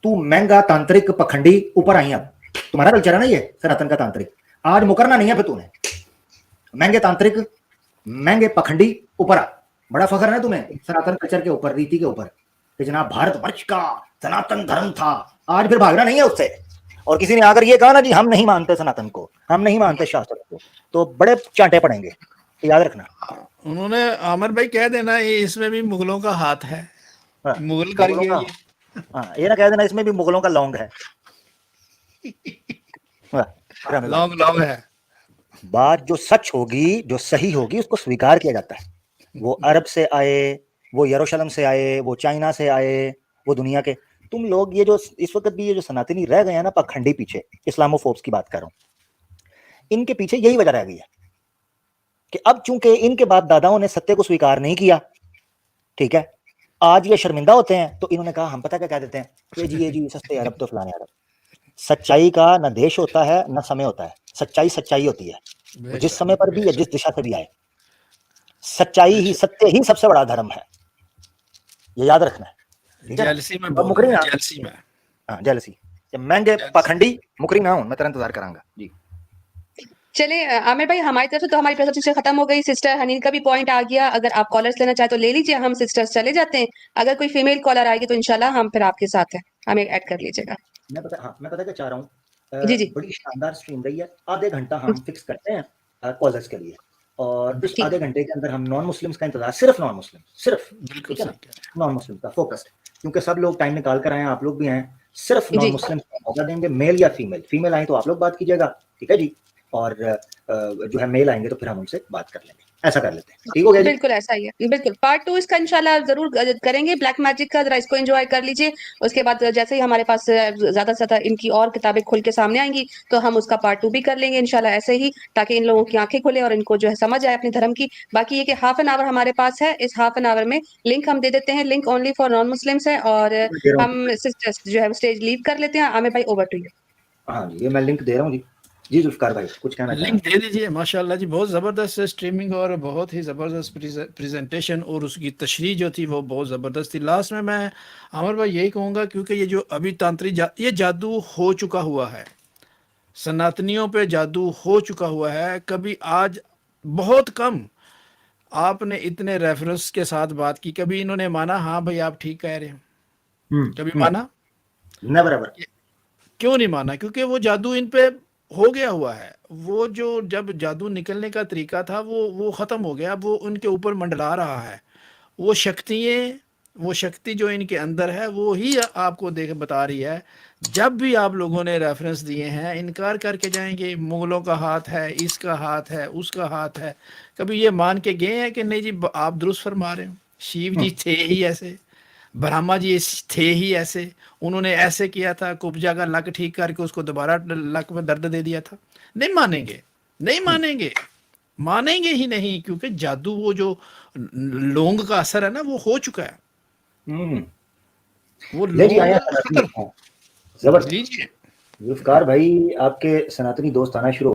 तू महंगा तांत्रिक पखंडी, ऊपर आई। अब तुम्हारा कल्चर है ना ये सनातन का तांत्रिक, आज मुकरना नहीं है फिर तूने। महंगे तांत्रिक, महंगे पखंडी, ऊपर आ। बड़ा फख्र है तुम्हें सनातन कल्चर के ऊपर, रीति के ऊपर, कि जनाब भारतवर्ष का सनातन धर्म था, आज फिर भागना नहीं है उससे। और किसी ने आकर ये कहा ना जी हम नहीं मानते सनातन को, हम नहीं मानते शास्त्र को, तो बड़े चांटे पड़ेंगे, तो याद रखना। उन्होंने आमिर भाई कह देना ये इसमें भी मुगलों का हाथ है, हाँ, मुगल कर मुगलों गया का, ये। हाँ ये ना कह देना इसमें भी मुगलों का लौंग है। लौंग लौंग है। बात जो सच होगी, जो सही होगी, उसको स्वीकार किया जाता है। वो अरब से आए, वो यरूशलेम से आए, वो चाइना से आए, वो दुनिया के, तुम लोग ये जो इस वक्त भी ये जो सनातनी रह गए हैं ना पखंडी पीछे, इस्लामोफोब्स की बात कर रहा हूं, इनके पीछे यही वजह रह गई है कि अब चूंकि इनके बाप दादाओं ने सत्य को स्वीकार नहीं किया, ठीक है, आज ये शर्मिंदा होते हैं, तो इन्होंने कहा हम पता क्या कह देते हैं, ये जी सस्ते अरब तो फलाने अरब। सच्चाई का न देश होता है न समय होता है, सच्चाई सच्चाई होती है, वो जिस समय पर भी या जिस दिशा से भी आए, सच्चाई ही, सत्य ही सबसे बड़ा धर्म है, ये याद रखना है। जेलसी में अब मुकरी ना, जेलसी में, हाँ जेलसी, महंगे पखंडी मुकरी ना हूं, मैं तेरा इंतजार करांगा जी। चले आमिर भाई, हमारी तरफ से तो हमारी प्रेजेंटेशन खत्म हो गई। सिस्टर हनीन का भी पॉइंट आ गया, अगर आप कॉलर्स लेना चाहे तो ले लीजिए, हम सिस्टर्स चले जाते हैं। अगर कोई फीमेल कॉलर आएगी तो इंशाल्लाह हम फिर आपके साथ हैं, हमें ऐड कर लीजिएगा। मैं पता क्या चाह रहा हूँ, जी जी बड़ी शानदार स्ट्रीम रही है, आधे घंटा हम फिक्स करते हैं कॉलर्स के लिए, और इस ठीक। आधे घंटे के अंदर हम नॉन मुस्लिम्स का इंतजार, सिर्फ नॉन मुस्लिम, सिर्फ, बिल्कुल ठीक है ना, सही कह रहे नॉन मुस्लिम का फोकस्ड, क्योंकि सब लोग टाइम निकाल कर आए हैं, आप लोग भी आए, सिर्फ जी। नॉन मुस्लिम का मौका देंगे, मेल या फीमेल, फीमेल आए तो आप लोग बात कीजिएगा, ठीक है जी, और जो है मेल आएंगे तो फिर हम उनसे बात कर लेंगे, ऐसा कर लेते हैं, ठीक हो गया जी। बिल्कुल ऐसा ही है, बिल्कुल। पार्ट 2 इसका इंशाल्लाह जरूर करेंगे, ब्लैक मैजिक का, जरा इसको एंजॉय कर लीजिए। उसके बाद जैसे ही हमारे पास ज्यादा से ज्यादा इनकी और किताबें खुल के सामने आएंगी तो हम उसका पार्ट 2 भी कर लेंगे इंशाल्लाह, ऐसे ही, ताकि इन लोगों की आंखें खुले और इनको जो है समझ आए अपने धर्म की। बाकी ये कि हाफ एन आवर हमारे पास है, इस हाफ एन आवर में लिंक हम दे देते हैं, link only for non Muslims है, और हम सिस्टर्स जो है स्टेज लीव कर लेते हैं। आमिर भाई ओवर टू यू। हाँ जी, ये मैं लिंक दे रहा हूँ जी। जी जुल्फकार भाई कुछ कहना लिंक दे दीजिए। माशाल्लाह जी, बहुत ज़बरदस्त स्ट्रीमिंग और बहुत ही ज़बरदस्त प्रेजेंटेशन, और उसकी तशरीह जो थी वो बहुत ज़बरदस्त थी। लास्ट में मैं आमिर भाई यही कहूँगा, क्योंकि ये जो अभी तांत्रिक ये जादू हो चुका हुआ है, सनातनियों पे जादू हो चुका हुआ है। कभी आज बहुत कम आपने इतने रेफरेंस के साथ बात की, कभी इन्होंने माना हाँ भाई आप ठीक कह रहे हो, कभी माना? Never ever. क्यों नहीं माना? क्योंकि वो जादू इन पे हो गया हुआ है। वो जो जब जादू निकलने का तरीका था वो खत्म हो गया, वो उनके ऊपर मंडरा रहा है। वो शक्ति जो इनके अंदर है वो ही आपको देख बता रही है। जब भी आप लोगों ने रेफरेंस दिए हैं, इनकार करके जाएंगे मुगलों का हाथ है, इसका हाथ है, उसका हाथ है। कभी ये मान के गए हैं कि नहीं जी आप दुरुस्त फरमा रहे हो, शिव जी थे ही ऐसे, ब्रह्मा जी थे ही ऐसे, उन्होंने ऐसे किया था, कुब्जा का लक ठीक करके उसको दोबारा लक में दर्द दे दिया था। नहीं मानेंगे, नहीं मानेंगे, मानेंगे ही नहीं, क्योंकि जादू वो जो लोंग का असर है ना वो हो चुका है। वो ले जी आया खत्म। जबरदस्त। लीजिए जुल्फकार भाई आपके सनातनी दोस्त आना शुरू